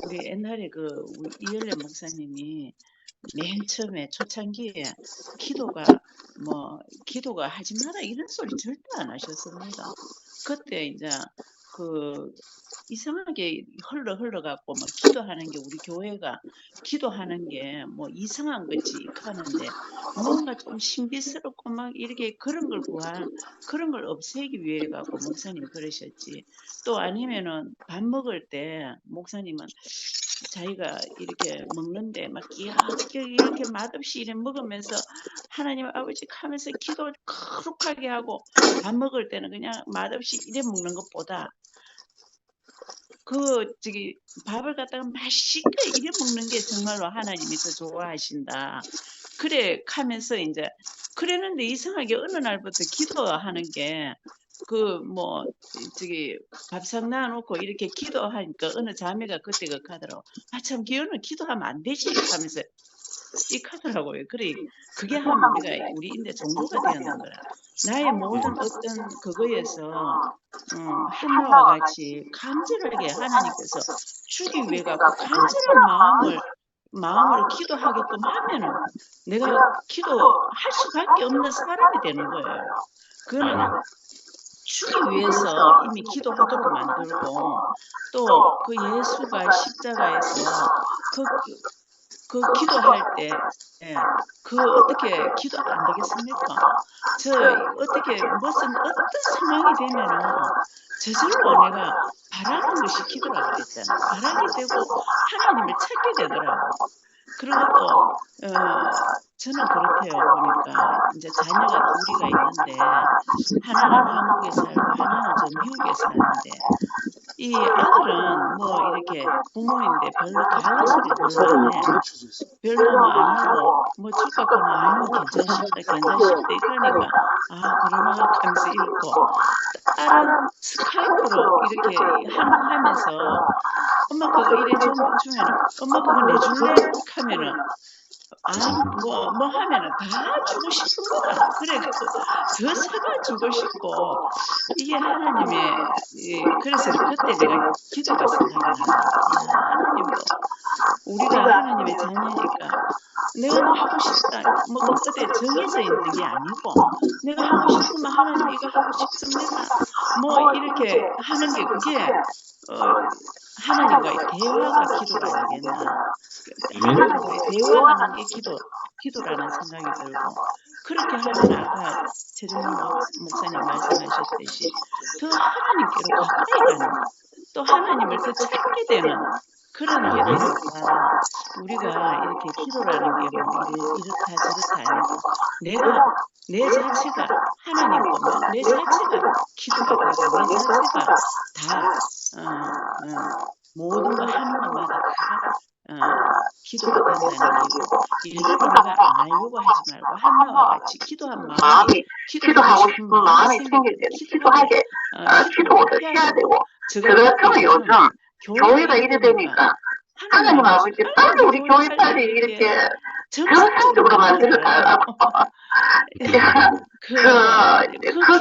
우리 옛날에 우리 이열래 목사님이 맨 처음에 초창기에 기도가 하지 마라 이런 소리 절대 안 하셨습니다. 그때 이제 이상하게 흘러갖고 기도하는 게 우리 교회가 기도하는 게 이상한 거지 하는데 뭔가 좀 신비스럽고 이렇게 그런 걸 없애기 위해 갖고 목사님 그러셨지. 또 아니면은 밥 먹을 때 목사님은 자기가 이렇게 먹는데 이렇게 맛없이 이렇게 먹으면서 하나님 아버지 하면서 기도 거룩하게 하고 밥 먹을 때는 그냥 맛없이 이래 먹는 것보다 밥을 갖다가 맛있게 이래 먹는 게 정말로 하나님이 더 좋아하신다. 그래 하면서 이제 그랬는데 이상하게 어느 날부터 기도하는 게 밥상 놔놓고 이렇게 기도하니까 어느 자매가 그때 하더라고. 참 기도는 기도하면 안 되지 하면서 하더라고요. 그래 그게 하면 우리 인데 종교가 되는 거라. 나의 모든 어떤 그거에서 한나와 같이 간절하게 하나님께서 주기 위해 갖고 간절한 마음을 마음으로 기도하게끔 하면은 내가 기도할 수밖에 없는 사람이 되는 거예요. 그거는 주기 위해서 이미 기도하도록 만들고 또 그 예수가 십자가에서 그 기도할 때 그 어떻게 기도 안 되겠습니까? 저 어떻게 무슨 어떤 상황이 되면은 저절로 내가 바라는 것이 기도라 그랬잖아. 바라게 되고 하나님을 찾게 되더라고. 그리고 또 저는 그렇대요. 보니까 이제 자녀가 둘이가 있는데 하나는 한국에 살고 하나는 저 미국에 사는데 이 아들은 뭐 이렇게 부모인데 별로 가을 소리 별로 안 해. 별로 뭐 안 하고 뭐 축복하면 아니면 괜찮습니다. 괜찮습니다. 이러니까 아 그러나 하면서 읽고 딸은 스카이프로 이렇게 하면서 엄마 그거 이래 주면은 엄마 그거 내줄래? 하면은 뭐 하면은 다 주고 싶은 거다. 그래, 저 사과 주고 싶고, 이게 하나님의, 그래서 그때 내가 기도가 생각이 나요. 하나님도, 우리가 하나님의 자녀니까, 내가 뭐 하고 싶다, 뭐 어때 정해져 있는 게 아니고, 내가 하고 싶으면 하나님 이거 하고 싶습니다. 뭐 이렇게 하는 게 그게, 하나님과의 대화가 기도가 아니겠나. 하나님과의 대화하는 게 기도라는 생각이 들고, 그렇게 하면 아까 최종문 목사님 말씀하셨듯이 더 하나님께로 가까이 가는, 또 하나님을 더 찾게 되는 그런 게 되니까 우리가 이렇게 기도라는 게 뭐 이렇다 저렇다 아니고 내 자체가 하나님 보면 내 자체가 기도가 되고 내 자체가 다 모든 거 하는 것마다 다 기도가 된다는 게고 일부러 내가 안 하려고 하지 말고 한나와 같이 기도한 마음이 기도하고 싶은 마음이 생길 때 기도하게 기도도 해야 되고 저 같으면 요즘 교회가 이래 되니까 하나님 아버지 빨리 우리 교회 빨리 이렇게 정상적으로 만들어 달라고 그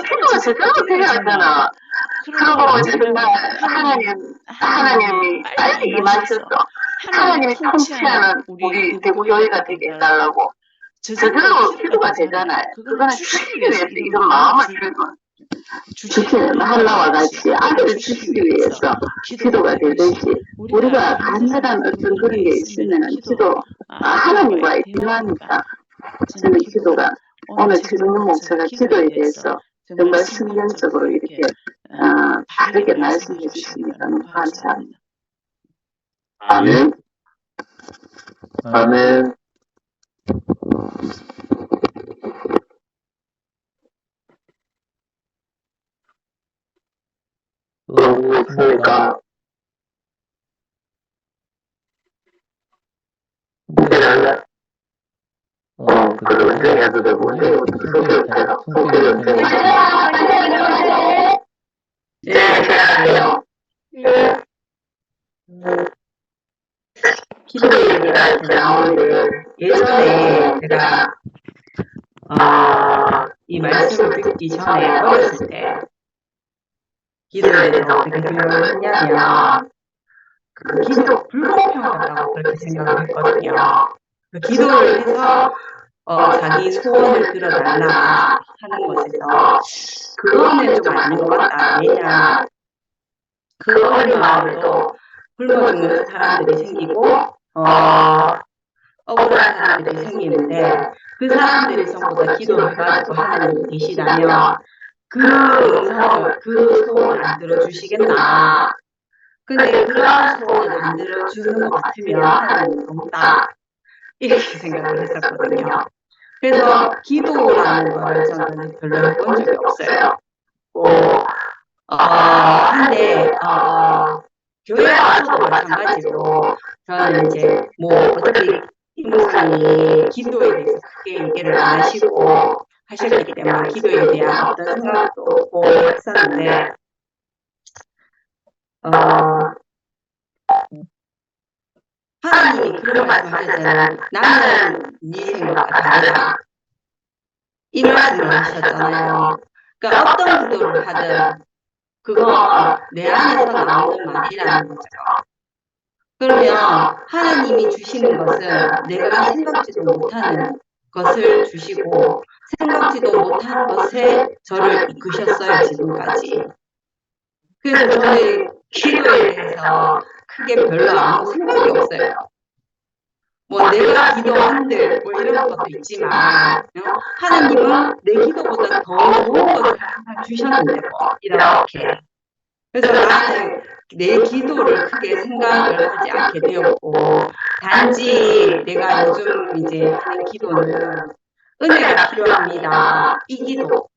기도가 제대로 돼야 하잖아. 그러고 정말 하나님이 빨리 임하셔서 하나님이 통치하는 우리 대구교회가 되게 해달라고 저대로 기도가 되잖아요. 그거는 주시기 위해서 이런 마음을 주시는 하나와 같이 아들을 주시기 위해서 기도가 되듯이 우리가 간절한 어떤 그런 게 있으면 기도 하나님과의 대화니까 저는 기도가 오늘 최종문 목사가 기도에 대해서 정말 순간적으로 이렇게 바르게 말씀해 주시니까 너무 감사합니다. 아멘. 아멘. 없습니까? 그걸 언제 해도 되고, 성격을 제가 기도 얘기가 이렇게 나오는데 예전에 제가 이 말씀을 듣기 전에 어렸을 때 기도에 대해서 어떻게 생각을 했냐면 그 기도 불공평하다고 그렇게 생각을 했거든요. 그 기도를 해서 자기 소원을 들어달라 하는 것에서 그거는 좀 아닌 것 같다. 왜냐 그 어린 마음에도 굶어 죽는 사람들이 생기고 억울한 사람들이 생기는데 그 사람들이 전부 다 기도를 가지고 하나님이 계시다면 그 음성을, 그 소원을 안 들어주시겠나. 근데 그런 소원을 안 들어주는 것 같으면 하나님이 없다. 이렇게 생각을 했었거든요. 그래서 기도라는 걸 저는 별로 해본 적이 없어요. 근데 교회 와서도 마찬가지로 저는 이제 뭐 어차피 이 목사님이 기도에 대해서 크게 얘기를 안 하시고 하셨기 때문에 기도에 대한 어떤 생각도 없고 했었는데 하나님이 그런 말씀하셨잖아요. 나는 네 생각과 다르다. 이 말씀을 하셨잖아요. 그러니까 어떤 기도를 하든 그거 내 안에서 나오는 말이라는 거죠. 그러면 하나님이 주시는 것은 내가 생각지도 못하는 것을 주시고 생각지도 못한 것에 저를 이끄셨어요, 지금까지. 그래서 저는 기도에 대해서 크게 별로 아무 생각이 없어요. 뭐 내가 기도한들 뭐 이런 것도 있지만 하나님은 내 기도보다 더 좋은 것을 항상 주셨는데 뭐 이렇게. 그래서 나는 내 기도를 크게 생각을 하지 않게 되었고 단지 내가 요즘 이제 하는 기도는 은혜가 필요합니다. 이 기도.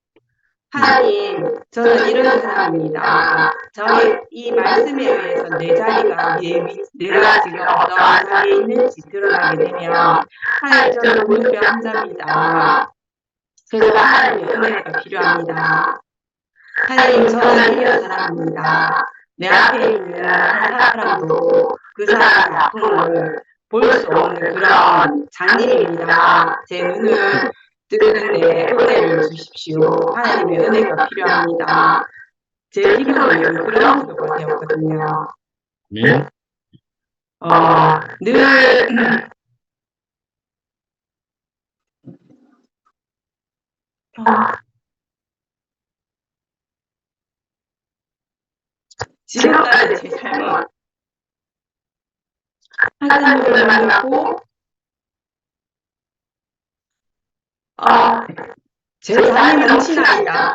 하나님, 저는 이런 사람입니다. 저의 이 말씀에 의해서 내 자리가 내가 지금 어떠한 자리에 있는지 드러나게 되면 하나님, 저는 무릎에 앉아입니다. 그래서 하나님의 은혜가 필요합니다. 하나님, 저는 이런 사람입니다. 내 앞에 있는 한 사람도 그 사람의 아픔을 볼 수 없는 그런 장님입니다. 제 눈을 뜨는데 은혜를 주십시오. 하나님의 은혜가 필요합니다. 제 기도는 그런 기도가 되었거든요. 네. 늘 지금까지 제 삶은 하나님을 만나고 제 삶이 넘치나이다.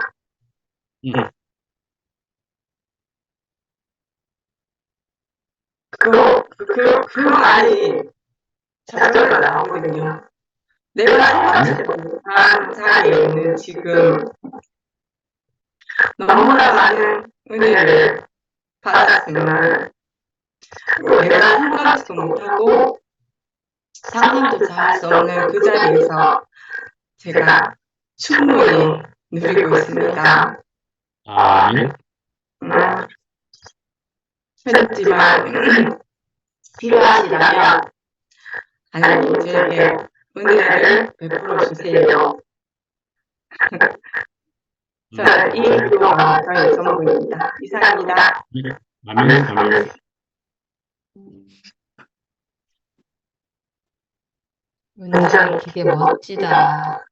그 말이 저절로 나오거든요. 내가 생각지도 못한 자리에 있는 지금 너무나 많은 은혜를 받았으면 내가 생각지도 못하고 상상조차 할 수 없는 그 자리에서 제가 충분히 누리고 있습니다. 아멘. 하지만 필요하시다면 하나님 저에게 은혜를 베풀어 주세요. 저는 이 기도가 저의 전부입니다. 이상입니다. 아멘. 아멘. 은장이 되게 멋지다.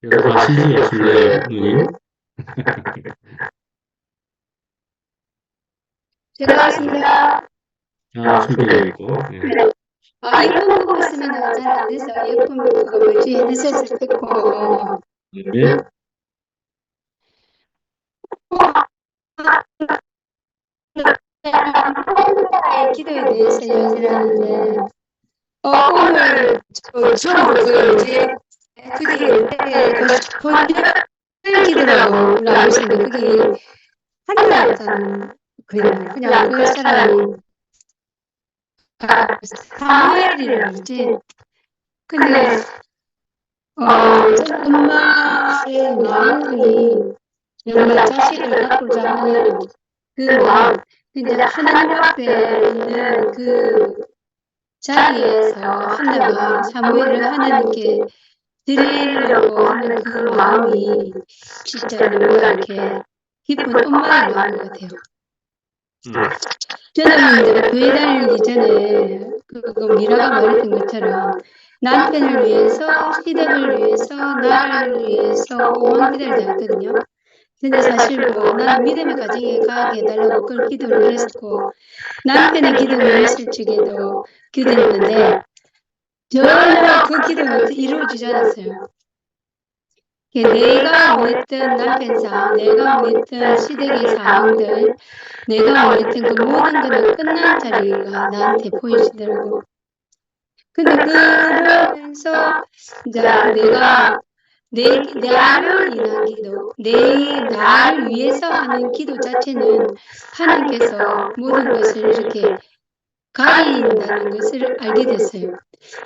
여러분 아시겠어요, 누님? 제가 하겠습니다. 준비되어 있고. 네. 이어폰 보고 있으면 잘 안 돼서 이어폰 그거 뭐지 헤드셋을 뜯고 네. 기도에 대해서 이야기를 하는데 오늘 처음으로 그 이제 그게 기도라고 나오시는데 그게 하늘나라는 그냥 그 사람이 사무엘이라는지 근데 엄마의 마음이 정말 자식을 갖고자 하는 그 마음 근데 하나님 앞에 있는 그 자리에서 하나가 사무엘을 하나님께 드리려고 하는 그 마음이 진짜 뭔가 이렇게 깊은 엄마의 마음 같아요. 저는 이제 교회 다니기 전에 그 미라가 말했던 것처럼 남편을 위해서, 시댁을 위해서, 나를 위해서 오만 기도를 했거든요. 근데 사실 뭐 나는 믿음의 가정에 가게 해달라고 그걸 기도를 했었고 남편의 기도를 했을 적에도 기도했는데 전혀 그 기도는 이루어지지 않았어요. 내가 원했던 남편 상황, 내가 원했던 시댁의 상황들, 내가 원했던 그 모든 것은 끝난 자리가 나한테 보이시더라고. 근데 그러면서 이제 내가 나를 위한 기도, 나를 위해서 하는 기도 자체는 하나님께서 모든 것을 이렇게 가린다는 것을 알게 됐어요.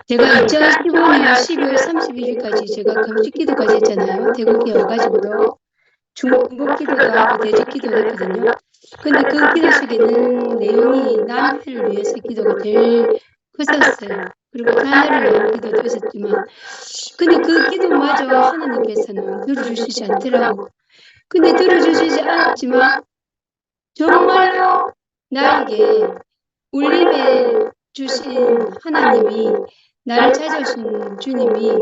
제가 2015년 12월 31일까지 제가 금식 기도까지 했잖아요. 대구에 와가지고도 중복 기도도 하고 대직 기도도 했거든요. 근데 그 기도 속에 있는 내용이 남편을 위해서 기도가 제일 컸었어요. 그리고 자녀를 위한 기도도 있었지만 근데 그 기도마저 하나님께서는 들어주시지 않더라고. 근데 들어주시지 않았지만 정말로 나에게 울림에 주신 하나님이 나를 찾아오신 주님이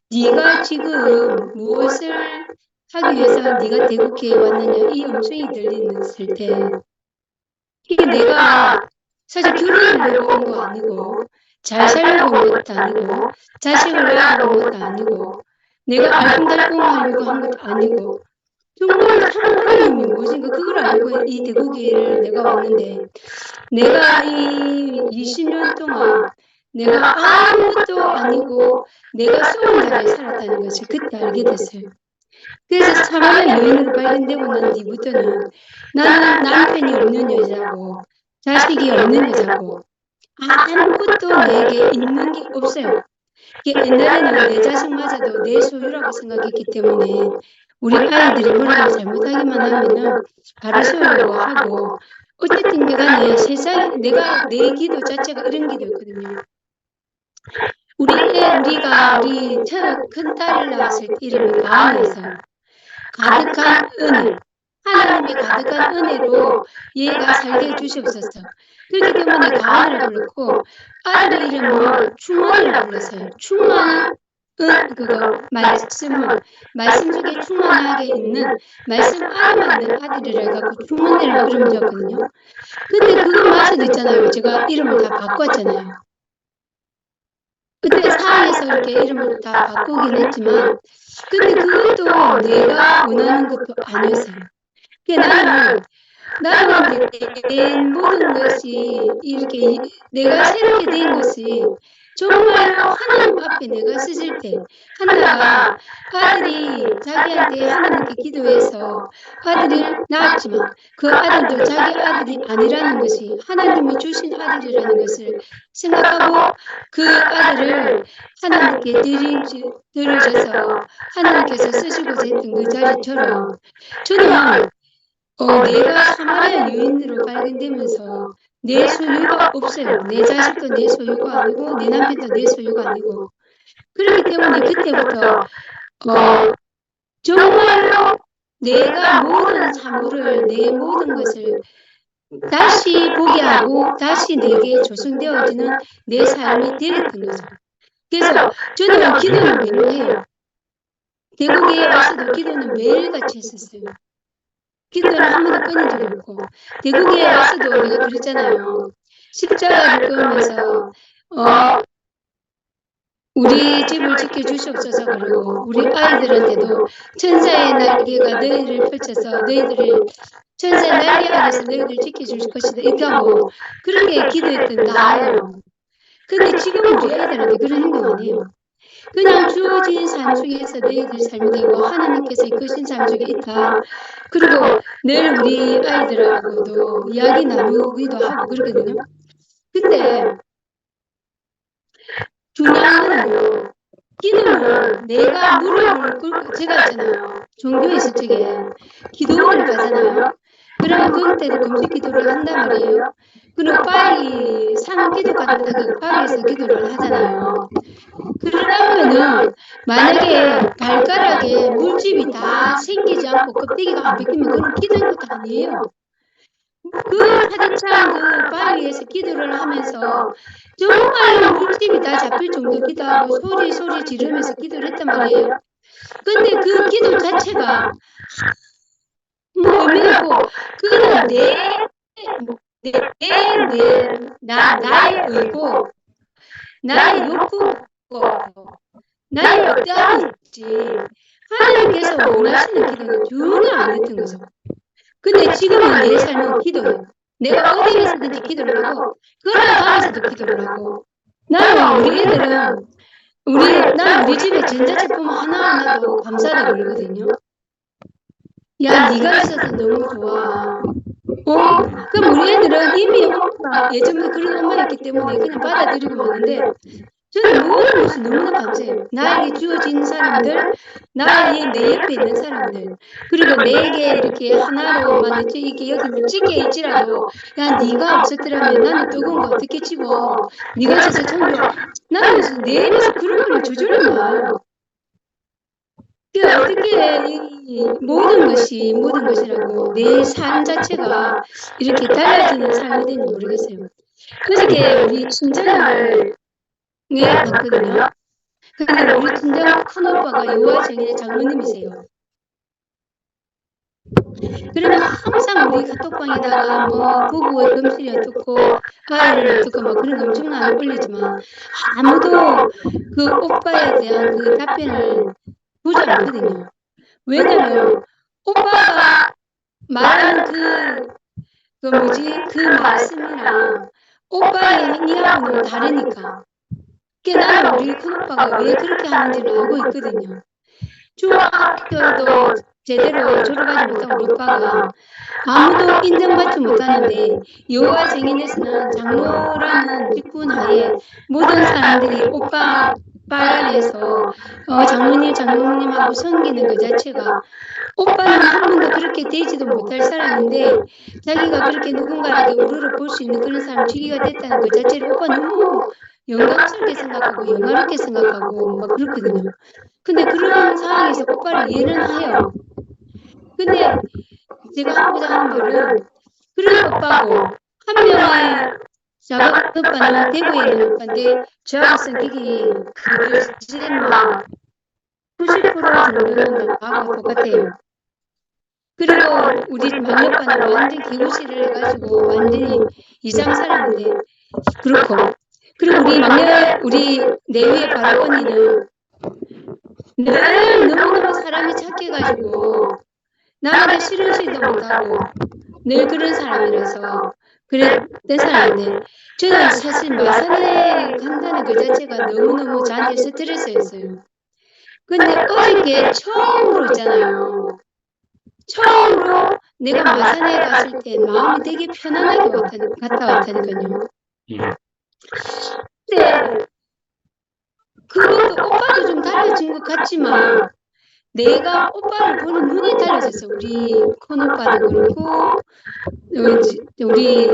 네가 지금 무엇을 하기 위해서 네가 대국회에 왔느냐 이 음성이 들렸을 때 이게 내가 사실 결혼하려고 온 거 아니고 잘 살려고 온 것도 아니고 자식을 낳으려고 온 것도 아니고 내가 알콩달콩 하려고 한 것도 아니고 정말 하나님이 무엇인가 그걸 알고 이 대국회를 내가 왔는데 내가 이 20년 동안 내가 아무것도 아니고 내가 쏘은 자리에 살았다는 것을 그때 알게 됐어요. 그래서 사마리아 여인으로 발견되고 난 뒤부터는 나는 남편이 없는 여자고 자식이 없는 여자고 아무것도 내게 있는 게 없어요. 옛날에는 내 자식마저도 내 소유라고 생각했기 때문에 우리 아이들이 뭐라고 잘못하기만 하면은 바로 세우려고 하고 어쨌든 간에 세상에 내가 내 기도 자체가 이런 기도였거든요. 우리 큰 딸을 낳았을 때 이름이 가은이었어요. 가득한 은혜, 하나님의 가득한 은혜로 얘가 살게 해주시옵소서. 그렇기 때문에 가은이라 불렀고 아들 이름을 충원이라 불렀어요. 충만한 말씀 속에 충만하게 있는 말씀 안에만 있는 아들이라 해갖고 충원이라고 이름을 지었거든요. 근데 그것마저도 있잖아요. 제가 이름을 다 바꿨잖아요. 그때 상황에서 이렇게 이름을 다 바꾸긴 했지만 근데 그것도 내가 원하는 것도 아니었어요. 나는 된 모든 것이 이렇게 내가 새롭게 된 것이 정말로 하나님 앞에 내가 쓰실 때 하나가 아들이 자기한테 하나님께 기도해서 아들을 낳았지만 그 아들도 자기 아들이 아니라는 것이 하나님이 주신 아들이라는 것을 생각하고 그 아들을 하나님께 드려져서 하나님께서 쓰시고자 했던 그 자리처럼 저는 내가 사마리아 여인으로 발견되면서 내 소유가 없어요. 내 자식도 내 소유가 아니고 내 남편도 내 소유가 아니고 그렇기 때문에 그때부터 정말로 내가 모든 사물을 내 모든 것을 다시 보게 하고 다시 내게 조성되어지는 내 삶이 되었던 거죠. 그래서 저는 기도는 매일 해요. 대국에 와서도 기도는 매일같이 했었어요. 기도를 한 번도 끊은 적이 없고 대국에 와서도 내가 그랬잖아요. 십자가를 끊으면서 우리 집을 지켜주시옵소서 그러고 우리 아이들한테도 천사의 날개가 너희를 펼쳐서 너희들을 천사의 날개 안에서 너희들 지켜줄 것이다 이렇게 하고 그렇게 기도했던 나예요. 근데 지금은 우리 아이들한테 그런 행동 안 해요. 그냥 주어진 삶 속에서 너희들 삶이 되고 하나님께서 이끄신 삶 속에 있다. 그리고 늘 우리 아이들하고도 이야기 나누기도 하고 그러거든요. 근데 중요한 거는요. 기도는 내가 무릎을 꿇고 제가 있잖아요. 종교에 있을 적에 기도원을 가잖아요. 그러면 그때도 금식 기도를 한단 말이에요. 그리고 파리 상기도 같은 파리에서 기도를 하잖아요. 그러면은 만약에 발가락에 물집이 다 생기지 않고 껍데기가 안 벗기면 그건 기도한 것도 아니에요. 그 차디찬 그 바위에서 기도를 하면서 정말로 물집이 다 잡힐 정도 기도하고 소리 지르면서 기도를 했단 말이에요. 근데 그 기도 자체가 의미가 없고 그거는 나의 의고 나의 욕구고 나의 억압이 있지 하나님께서 원하시는 기도는 전혀 안 했던 거죠. 근데 지금은 내 삶은 기도예요. 내가 어디에서든지 기도를 하고 걸어가면서도 기도를 하고 나는 우리 애들은 난 우리 집에 전자책 보면 하나하나도 감사하다고 그러거든요. 야 네가 있어서 너무 좋아. 그럼 우리 애들은 이미 엄마가 예전부터 그런 엄마였기 때문에 그냥 받아들이고 있는데 저는 모든 것이 너무나 감사해요. 나에게 주어진 사람들, 내 옆에 있는 사람들, 그리고 내게 이렇게 하나로만 이렇게 여기 찌개 있지라도 야 네가 없었더라면 나는 뜨거운 거 어떻게 집어? 네가 있어서 참 좋아. 나는 내 입에서 그런 걸 저절로 나와요. 그 어떻게 이 모든 것이라고 내 삶 자체가 이렇게 달라지는 삶이 되는지 모르겠어요. 그저께 우리 친정을 봤거든요. 근데 우리 친정 큰오빠가 요한정인의 장로님이세요. 그러면 항상 우리 카톡방에다가 뭐 부부의 금실이 어떻고 아이를 어떻고 막 그런 거 엄청나게 올리지만 아무도 그 오빠에 대한 그 답변을 보지 않거든요. 왜냐면 오빠가 말하는 그 말씀이랑 오빠의 행위하고는 다르니까. 나는 우리 큰오빠가 왜 그렇게 하는지를 알고 있거든요. 중학교도 제대로 졸업하지 못한 우리 오빠가 아무도 인정받지 못하는데 여호와 증인에서는 장로라는 직분 하에 모든 사람들이 오빠 빨간에서 장로님하고 섬기는 그 자체가 오빠는 한 번도 그렇게 되지도 못할 사람인데 자기가 그렇게 누군가에게 우르르 볼 수 있는 그런 사람 주기가 됐다는 그 자체를 오빠 너무 영광스럽게 생각하고 영화롭게 생각하고 막 그렇거든요. 근데 그런 상황에서 오빠를 이해는 해요. 근데 제가 하고자 하는 말은 그런 오빠고 한 명의 작은 오빠는 대구에 있는 오빠인데 저하고 성격이 막 90% 정도는 나하고 똑같아요. 그리고 우리 막내 오빠는 완전 기구실을 해가지고 완전히 이상 사람인데 그렇고 그리고 우리 내외 바로 언니는 늘 너무너무 사람이 착해가지고 남한테 싫어지도 못하고 늘 그런 사람이라서 그랬던 사람인데 저는 사실 마산에 간다는 그 자체가 너무너무 저한테 스트레스였어요. 근데 어저께 처음으로 있잖아요. 처음으로 내가 마산에 갔을 때 마음이 되게 편안하게 갔다 왔다니까요. 근데 그것도 오빠도 좀 달라진 것 같지만 내가 오빠를 보는 눈이 달라졌어. 우리 큰 오빠도 그렇고 우리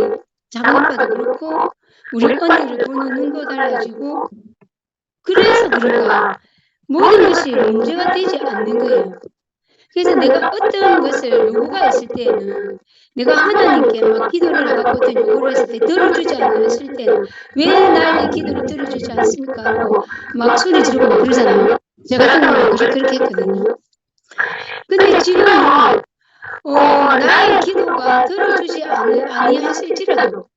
작은 오빠도 그렇고 우리 언니를 보는 눈도 달라지고 그래서 그런가 모든 것이 문제가 되지 않는 거예요. 그래서 내가 어떤 것을 요구가 있을 때는 내가 하나님께 막 기도를 하고 어떤 요구를 했을 때 들어주지 않았을 때는 왜 나의 기도를 들어주지 않습니까? 하고 막 소리 지르고 막 그러잖아요. 제가 같은 경우는 그렇게 했거든요. 근데 지금은 나의 기도가 들어주지 아니하실지라도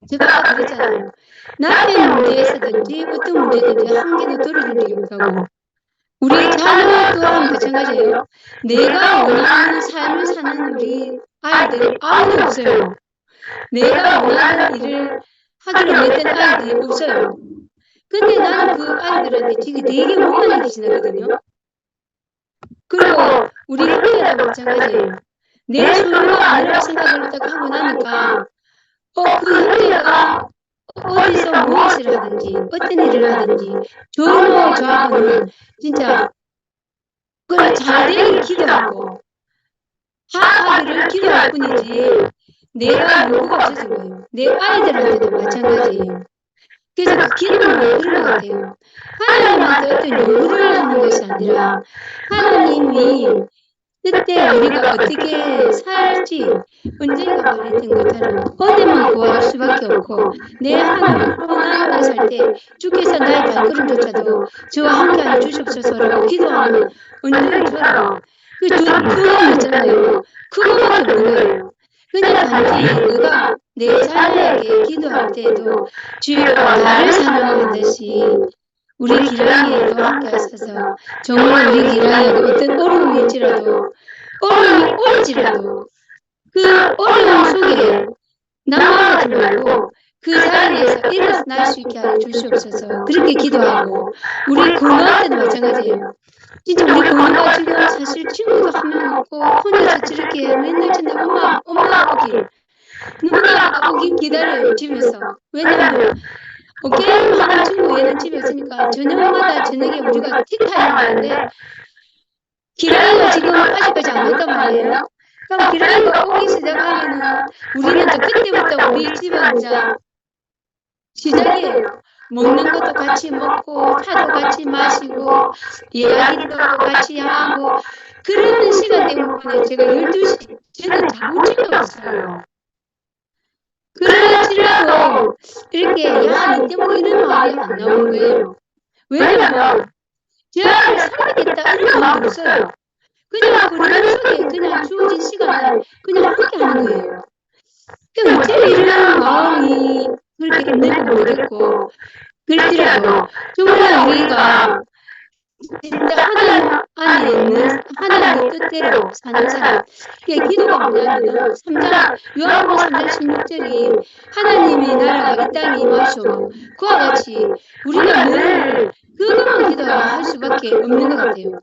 제가 아까 그랬잖아요. 남의 문제에서든지 어떤 문제든지 한 개도 들어준 적이 없다고. 우리 자녀 또한 마찬가지예요. 내가 원하는 삶을 사는 우리 아이들이 아무도 없어요. 내가 원하는 일을 하기로 했던 아이들이 없어요. 근데 나는 그 아이들한테 되게 못하게 지나거든요. 그리고 우리 형제도 마찬가지예요. 내 소유가 아니라고 생각을 딱 하고 나니까 그 형제가 어디서 무엇을 하든지 어떤 일을 하든지 저하고는 진짜 그래 잘 되길 기도하고 하기를 기도할 뿐이지 내가 요구가 없어진 거예요. 내 아이들한테도 마찬가지예요. 그래서 그 기도는 그런 것 같아요. 하나님한테 어떤 요구를 하는 것이 아니라 하나님이 그때 우리가 어떻게 살지 언젠가 말했던 것처럼 어디만 구할 수밖에 없고 내 하나님 고난을 살 때 주께서 나의 발걸음조차도 저와 함께하여 주시옵소서라고 기도하는 언제처럼 그 두려움 있잖아요. 그거밖에 없는 거예요. 그냥 단지 너가 내 자녀에게 기도할 때에도 주여 나를 사랑하듯이 우리 기랑이에도 함께 하셔서 정말 우리 기랑이가 어떤 어려움이 있지라도 어려움이 올지라도 그 어려움 속에 낙망하지 말고 그 자리에서 일어날 수 있게 하여 주시옵소서. 그렇게 기도하고 우리 건우한테도 마찬가지예요. 진짜 우리 건우가 지금 사실 친구도 한 명 없고 혼자서 저렇게 맨날 진짜 엄마 오길 누나가 오길 기다려요 집에서. 왜냐하면 게임 하는 친구 얘는 집에 있으니까 저녁마다 저녁에 우리가 티타임 하는데 기라이가 지금 아직까지 안 왔단 말이에요. 그럼 기라이가 오기 시작하면은 우리는 또 그때부터 우리 집은 이제 시작이에요. 먹는 것도 같이 먹고 차도 같이 마시고 이야기도 같이 하고 그러는 시간 때문에 제가 12시 저는 자본 적이 없어요. 그렇지라도 이렇게 야, 니 때문에 이런 말이 안 나오는 거예요. 왜냐면 저를 살리겠다 이런 마음이 없어요. 그냥 그런 속에 그냥 주어진 시간을 그냥 함께 하는 거예요. 그러니까 어째 이런 마음이 그렇게 있는지 모르겠고 그렇더라도 정말 우리가 진짜 하나님 안에 있는 하나님의 뜻대로 사는 사람. 이게 기도가 뭐냐면은 3장 요한복음 3장 16절이 하나님의 나라가 이 땅에 임하시오. 그와 같이 우리가 늘 그것만 기도할 수밖에 없는 것 같아요.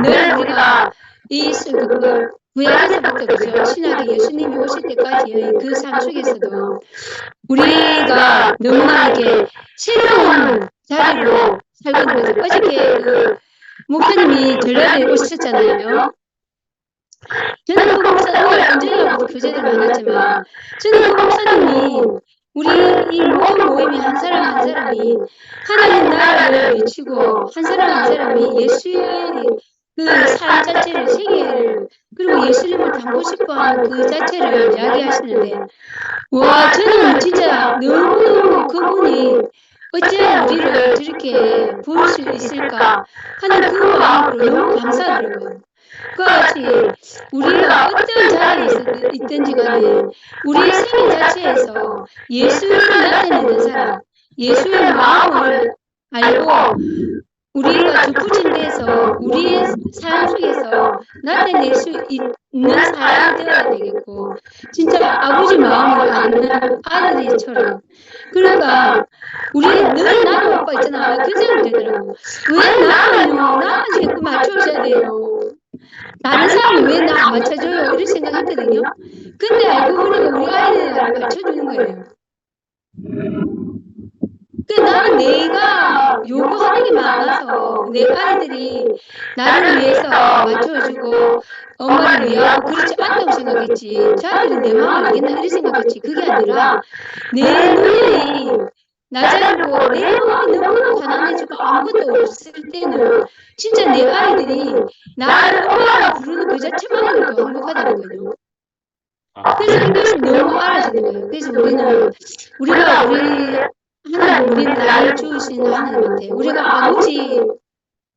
늘 우리가 이 구약에서부터 그죠 신약에 예수님이 오실 때까지의 그 삶 속에서도 우리가 너무나 이렇게 새로운 자리로 살고 있는 거죠. 어저께 그 목사님이 전라도에 오셨잖아요. 저는 그 목사님을 언제라고 교제들 많았지만 저는 그 목사님이 우리 이 모든 모임의 한 사람 한 사람이 하나님 나라를 외치고 한 사람 한 사람이 예수의 그 삶 자체를 세계를 그리고 예수님을 닮고 싶어하는 그 자체를 이야기하시는데 와 저는 진짜 너무너무 그분이 어째 우리를 저렇게 부를 수 있을까 하는 그 마음으로 너무 감사하더라고요. 그와 같이 우리가 어떤 자리에 있든지 간에 우리의 생애 자체에서 예수를 나타내는 사람, 예수의 마음을 알고 우리가 주부진 데서 우리의 삶 속에서 나타낼 수 있는 사람이 되어야 되겠고 진짜 아버지 마음을 아는 아들이처럼 그러니까 우리 늘 나는 오빠 있잖아 그 생각이 들더라고. 왜 나만요? 나만 자꾸 맞춰줘야 돼요. 다른 사람은 왜 나 안 맞춰줘요? 이런 생각했거든요. 근데 알고 보니까 우리 아이들을 맞춰주는 거예요. 나는 내가 요구하는 게 많아서 내 아이들이 나를 위해서 맞춰주고 엄마를 위하고 그렇지 않다고 생각했지. 자기는 내 마음을 알겠나 이렇게 생각했지. 그게 아니라 내 눈이 낮아지고 내 마음이 너무너무 가난해지고 아무것도 없을 때는 진짜 내 아이들이 나를 엄마라고 부르는 그 자체만으로도 행복하다는 거예요. 그래서 이것을 너무 알아주는 거예요. 그래서 우리가 하나님 우리를 나를 주시는 하나님한테 우리가 아버지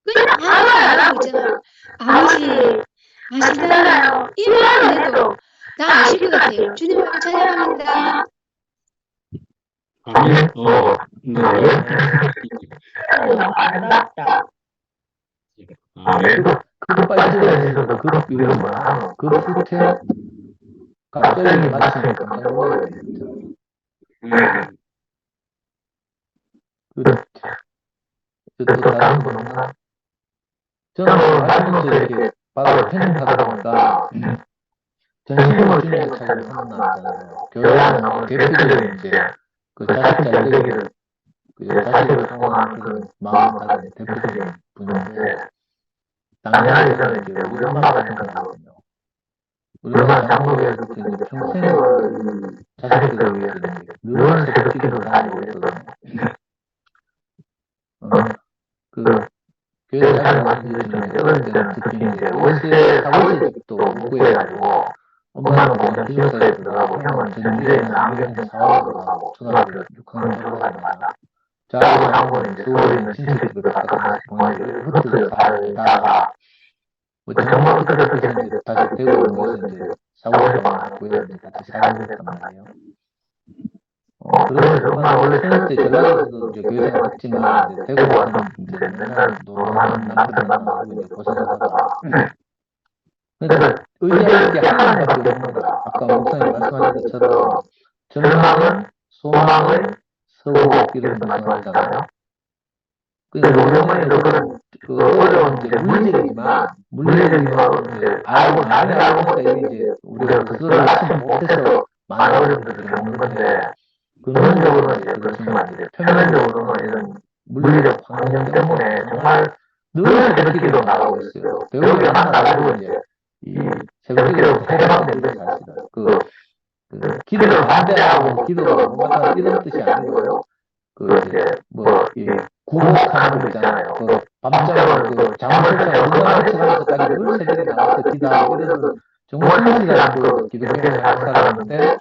그냥 아무 안 하고 있잖아. 아버지 아시잖아요. 이 말을 해도 다 아실 것 같아요. 주님을 찬양합니다. 아멘. 네. 아름답다. 아멘. 그 빠지면서도 그 이름 뭐야? 그 후퇴 갑자기 맞추면 깜짝 놀라요. 또 다른 분 없나? 저는 말씀을 이렇게 받아 편집하다 보니까 전심으로 주님의 차이를 생각나잖아요. 교회 안에 나오는 대표적인 이제 그 자식 잘 되기를 자식을 통한 그런 마음을 가진 대표적인 분인데 당연히 저는 이제 우리 엄마가 생각나거든요. 우리 엄마는 장로교에서 이제 평생을 자식들을 위해서 늘 새벽 기도를 하고 있거든요. 그 교회 자주 말씀드리지만 어릴 때는 특히 이제 월세 사월세 집도 못 구해가지고 엄마는 공장 기숙사에 들어가고 형은 전주에 있는 안경점 사업을 들어가고 초등학교 6학년 졸업하자마자 자고 한 번은 이제 서울에 있는 친척집을 가끔 하나씩 보내고 흩어져 살다가 정말 흩어졌을 때 이제 다시 대구로 모여서 이제 사월세만 하나 구해서 이제 다시 살게 됐단 말이에요. 그러면서 엄마는 원래 생일 때 전라도에서도 이제 교회 생활 했지만 이제 대구 와서 이제 맨날 노름하는 남편들 만나고 이제 고생하다가 그러니까 의지할 게 하나밖에 없는 거야. 아까 목사님 말씀하신 것처럼 전망은 소망을 서고 이렇게 말씀하셨잖아요. 그러니까 우리 어머니도 그 어려운 이제 물리적이지만 이제 알고 나중에 알고 보니까 이제 우리가 그걸 아직 못해서 많은 어려움들이 겪는 건데 근원적으로는 이제 그렇지만 이제 표면적으로는 이런 물리적 환경 때문에 정말 늘 새벽기도 나가고 있어요. 배우기 하나 나가지고 이제 이 새벽기도 해방되는 게 사실은 기도를 반대하고 기도가 뭔가 이런 뜻이 아니고요. 이 구복하는 거 있잖아요. 밤잠을 잠을 설치하고 눈만 설치하면서까지 늘 새벽에 나와서 기도하고 이러는 정말 성실한 기독교를 하는 사람인데,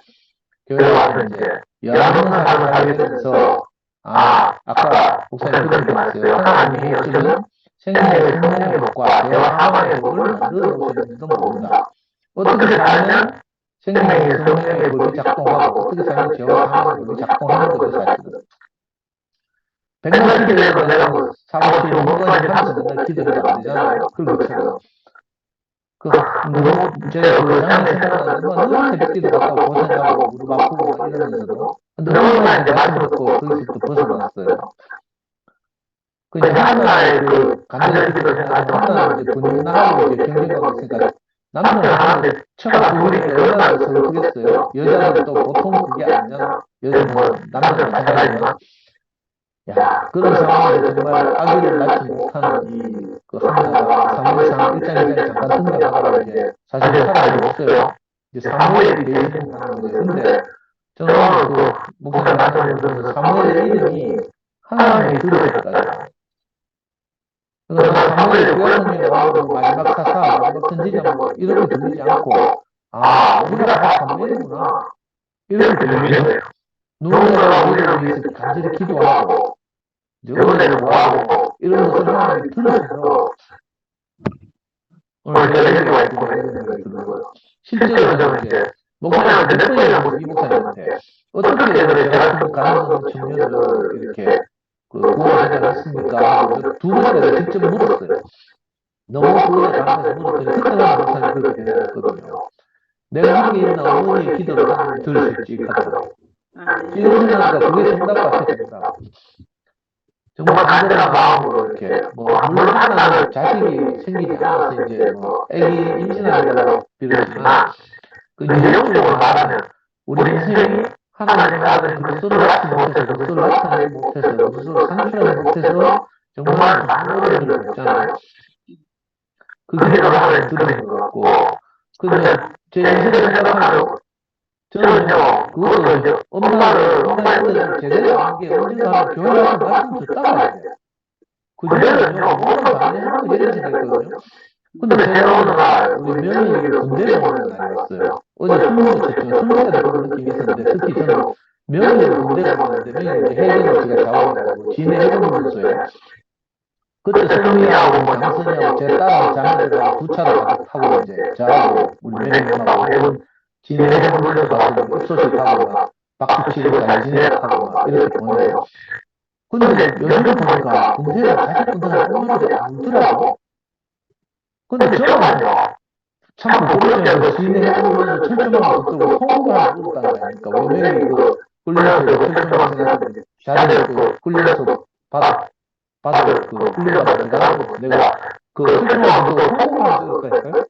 교회 와서 이제 여러 사람을 하게 되면서, 아까 목사님 그런 게 있어요. 하나님이 어쩌면 생명의 성령과 대화하는 법을 만들어 놓으셨는지도 모른다. 어떻게 살면 생명의 성령의 법이 작동하고, 어떻게 살면 죄와 사망의 법이 작동하는 거죠, 사실은. 백날 기도해도 내가 사고 치고 뭔가 하면서 맨날 기도해도 안 되잖아요. 그런 것처럼. 너무 제가 장면 생각나는데, 늘 새벽 기도 갔다고 고생하고, 무릎 아프고 막 이러면서도, 너무나 이제 말씀 듣고 거기서부터 벗어났어요. 이제 한나의 간절한 기도를 생각하면, 한나는 이제 분인하고 이제 경쟁하고 있으니까, 남편을 하는데 처가 둘이 얼마나 슬프겠어요? 여자는 또 보통 그게 아니잖아. 남자는 마찬가지지만. 야, 그런 상황에서 정말 아기를 낳지 못하는 한나가 사무엘상 1장 2장에 잠깐 등장하다가 이제 사실 살아있어요. 이제 사무엘이 대신하는 거죠. 근데 저는 목사님 말씀을 들으면서 사무엘의 이름이 하나님이 들으셨다잖아요. 그래서 사무엘 구약성경에 나오고 마지막 사사, 마지막 선지자 이렇게 들리지 않고, 우리가 다 사무엘이구나 이렇게 들리면서 누군가가 우리를 위해서 간절히 기도하고 은혜를 구하고 이런 것을 하나님이 들으셔서 오늘 제가 여기 와 있고 이런 생각이 들고요. 실제로 저는 이제 목사님한테 몇 번이나 이 목사님한테 어떻게 제가 같은 가난한 청년을 이렇게 구원하셨습니까? 하고 두 번이나 직접 물었어요. 너무 그거에 감사해서 물었더니 그때는 목사님 그렇게 대답했거든요. 내가 여기 있는 어머니의 기도를 하나님 들을 수 있지 하더라고요. 지금 생각하니까 그게 정답 같았습니다. 정말 간절한 마음으로 이렇게 물론 하나는 자식이 생기지 않아서 이제 애기 임신하느라고 빌었지만 이제 영적으로 말하면 우리 인생이 하나님의 아들은 그리스도를 낳지 못해서 그리스도를 나타내지 못해서 그리스도를 상출하지 못해서 정말 많은 어려움을 겪잖아요. 그 기도를 하나님 들으신 것 같고, 근데 제 인생을 생각하면 저는요, 그것도 이제 엄마의 뜻을 제대로 안 게 언젠가 교회 가서 말씀 듣다가 해요. 그전에는요, 뭔가 많이 하는 거 이런 생각했거든요. 근데 제가 어느 날 우리 며느리를 군대에 오는 날이었어요. 어제 술을 쳤죠. 술 먹다 그런 느낌이 있었는데, 특히 저는 며느리를 군대에 오는데, 며느리 이제 해경을 제가 좌우해가지고, 진해 해경문서에 그때 성미하고 장선이하고 제 딸하고 자매들하고 두 차로 타고 이제 저하고 우리 며느리하고 해군 진해 해경문서 가서 읍소시 타고 박수치고 진해 타고 이렇게 보내요. 근데 요즘 보니까 군대에 자식 군대가 엄마들이 안 울더라고. 근데 저는요, 참 부끄럽게 진해 해경문서 철저하게 붙들고 통곡을 하고 울었다는 거 아닙니까? 왜냐면 훈련소 철저하게 생각하는데 자네들 훈련소 받을 훈련 받을 들어가고 내가 철저하게 통곡을 하고 울었다니까요.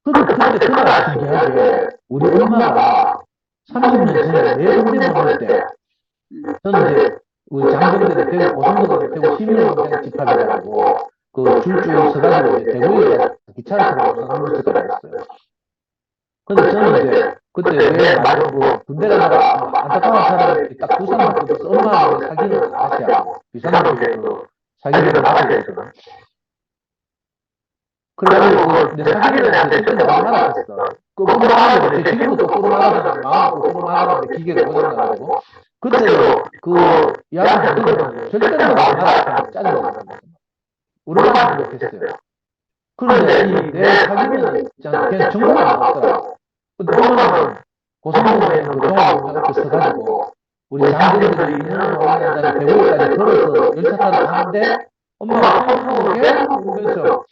근데 그날 신기하게 우리 엄마가 30년 전에 내 군대 보낼 때 저는 이제 우리 장병들이 대구 고성도가 대구 시민운동 집합이라고 줄줄 서가지고 이제 대구에 기차를 타고 서울까지 갔어요. 근데 저는 이제 그때 왜 말고 군대 가다가 안타까운 사람이 딱 두 사람밖에 없어. 엄마하고 사귀는 아시아고 비상국에 사귀는 아시아거든. 그래가지고 내 사귀는 애한테 그때 너무 말았었어. 거꾸로 말하는데 지금도 거꾸로 말하잖아. 마음 거꾸로 말하는데 기계가 고장나가지고 그때도 야구 들으면 절대로 말하지 짜증나거든. 우리가 못했어요. 그런데 내 사귀는 있잖아. 그냥 정말 안 왔더라고. 근데 오늘은 고성동에 종합공장 앞에 서가지고 우리 장병들이 인연을 오는다는 대구까지 걸어서 열차 타러 가는데 엄마가 타고 계속 울면서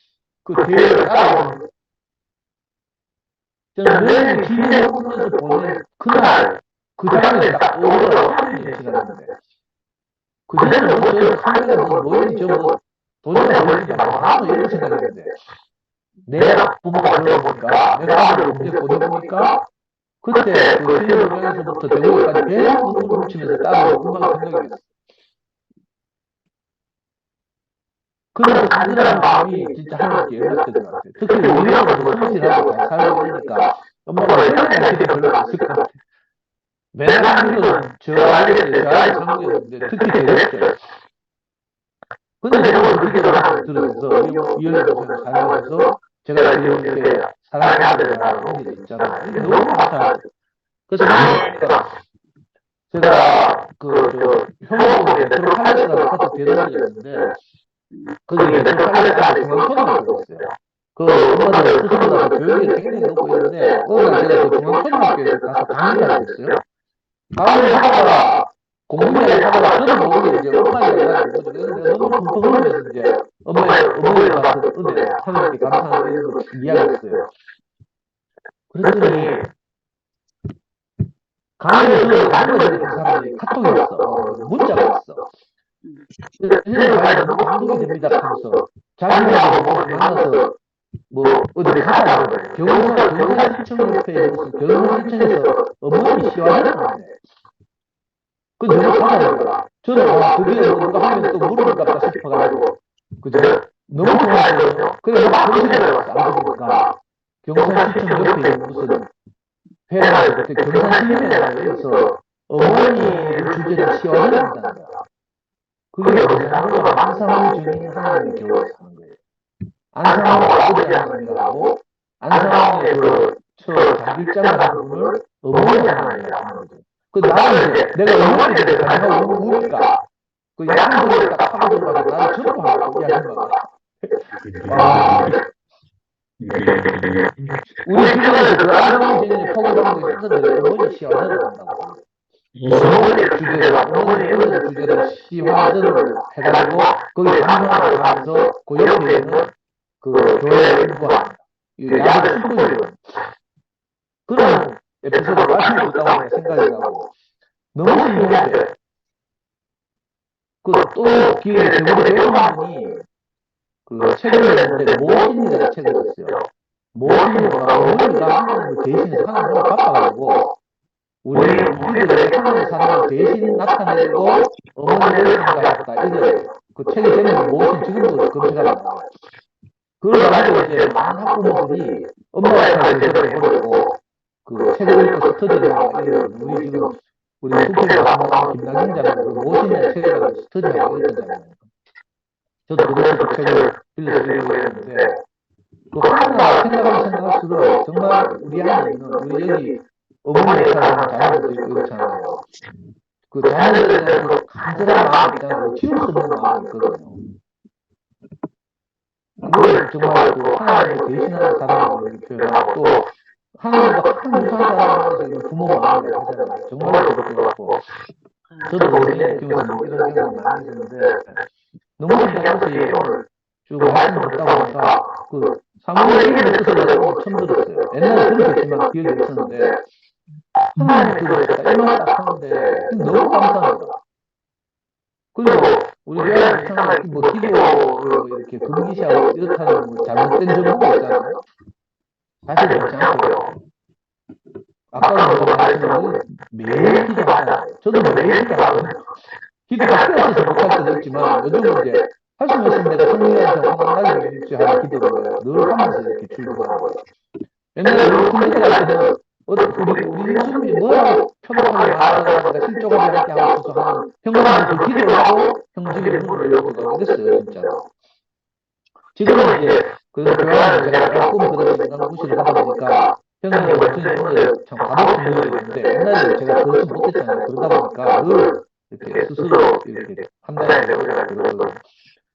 뒤에를 따라오는 저는 매일 길에 오면서 보는 그날 장면이 딱 떠오르더라고. 3년이 지났는데 그전에는 저희 상대가 노인이 도저히 보이지 않고 이런 생각했는데 내가 부모가 되어보니까 내가 아들을 군대 보내보니까 그때 신일공장에서부터 대구까지 계속 눈물을 훔치면서 따라오고 엄마가 생각이 났어. 그래서 간절한 마음이 진짜 하나님께 연락되는 것 같아요. 특히 우리하고 성실하고 잘 살고 있으니까 엄마가 생각할 일이 별로 없을 것 같아요. 맨날 한국은 저 아이였어요. 저 아이 한국이었는데 특히 되겠죠. 근데 저는 그 기도를 들으면서 이열리면서 살면서 제가 지금 이렇게 사랑하는 게 있잖아요. 이게 너무 감사하죠. 그래서 제가 현무국에 메트로칼레스라는 같은 대단이었는데 거기 메트로칼레스라는 중앙초등학교가 있어요. 그 엄마들 스스로가 교육이 굉장히 높고 있는데 어느 날 제가 그 중앙초등학교에 가서 강의를 하고 있어요. 강의를 하다가 공부를 하다가 저도 모르게 이제 엄마 얘기가 나는 거죠. 그래서 내가 너무 펑펑 울면서 이제 어머니 같은 은혜, 하나님께 감사하는 이런 걸 이야기했어요. 그랬더니 강의를 들어서 강의를 듣는 사람이 카톡이 왔어. 문자가 왔어. 선생님 강의 너무 감동이 됩니다 하면서 자기하고 만나서 어디 가자 경산 시청협회에 무슨 경산 시청에서 어머니 시화하는 건데 그 너무 가자는 거야. 저는 그게 누가 하면 또 물어볼까 싶어가지고 그죠? 너무 좋아하거든요. 그래서 막 검색을 해봤어. 알고 보니까 경산 시청협회에 무슨 회가 그때 경산시민회에서 어머니를 주제로 시화를 한다는 거야. 그게 뭐냐면 안상홍 주민 하나님의 교회에서 하는 거예요. 안상홍 아버지 하나님이라고 안상홍의 장길장 같은 분을 어머니 하나님이라고 하는 거죠. 그 나는 이제 내가 어머니를 가지고 우니까 그 양쪽을 딱 하고 들어가서 나를 전도하고 이야기한 거야. 우리 주변에서 그 안상홍 주민이 포교당도 현사들이 어머니 시화를 한다고. 어머니를 주제로, 어머니를 주제로 시화전을 해가지고, 거기 방송을 하면서, 그 옆에 있는 그 교회를 공부합니다. 야구 축구죠. 그런 에피소드 말씀을 듣다가 생각이 나고, 너무 신기한데, 또 기회에 대구리 교수님이 그 책을 냈는데, 모신이라는 책을 냈어요. 모신이가 어머니가 하나님을 대신해서 하나님을 바빠가지고, 우리들의 하나님의 사랑을 대신 나타내고 어머니를 생각했다. 이게 그 책의 제목이 무엇인 지금도 검색하면 나와요. 그걸 가지고 이제 많은 학부모들이 엄마의 삶을 제대로 보려고 그 책을 읽고 스터디하고 이런 우리 지금 우리 국회에서 하는 김남경 작가가 그 무엇이냐 책을 가지고 스터디하고 읽었잖아요. 저도 그래서 그 책을 빌려서 읽고 있는데 그 하나 생각할수록 정말 우리 안에 있는 우리 여기 어머니의 사랑하는 자녀들도 있고 그렇잖아요. 그 자녀들에 대한 그 간절한 마음이 있잖아요. 지울 수 없는 마음이 있거든요. 그걸 정말 그 하나님을 대신하는 사랑을 이렇게 표현하고 또 하나님과 큰 유사한 사랑을 부모 마음을 하잖아요. 정말 그렇고 저도 어머니의 경우는 이런 경험을 많이 있었는데 너무 신기한 것이 오늘 쭉 말씀을 듣다 보니까 그 사무엘 이름의 뜻을 처음 들었어요. 옛날에 들었겠지만 기억이 없었는데 하나님 그거 이만 딱 하는데 너무 감사한 거야. 그리고 우리 교회는 이상하게 기도 이렇게 금기시하고 이렇다는 잘못된 정보가 있잖아요. 사실 그렇지 않고요. 아까도 제가 말씀드린 매일 기도하잖아요. 저도 매일 기도하거든요. 기도가 필요해서 못할 때도 있지만 요즘은 이제 할 수 있으면 내가 성령한테 하나님 일주하는 기도를 늘 하면서 이렇게 출근하는 거예요. 옛날에 우리 군대 갈 때는 우리 인수분이 뭐라고 표현하는 말하다가 실족하지 않게 하고서 하는 형님한테 기도를 하고 형집에 문을 열고 그랬어요 진짜로. 지금은 이제 그런 교환을 제가 조금 그런 인간무시를 하다 보니까 형님이 어떤 문을 참 가볍게 열리는데 옛날에 제가 그렇지 못했잖아요. 그러다 보니까 늘 이렇게 스스로 이렇게 판단하게 그러거든요.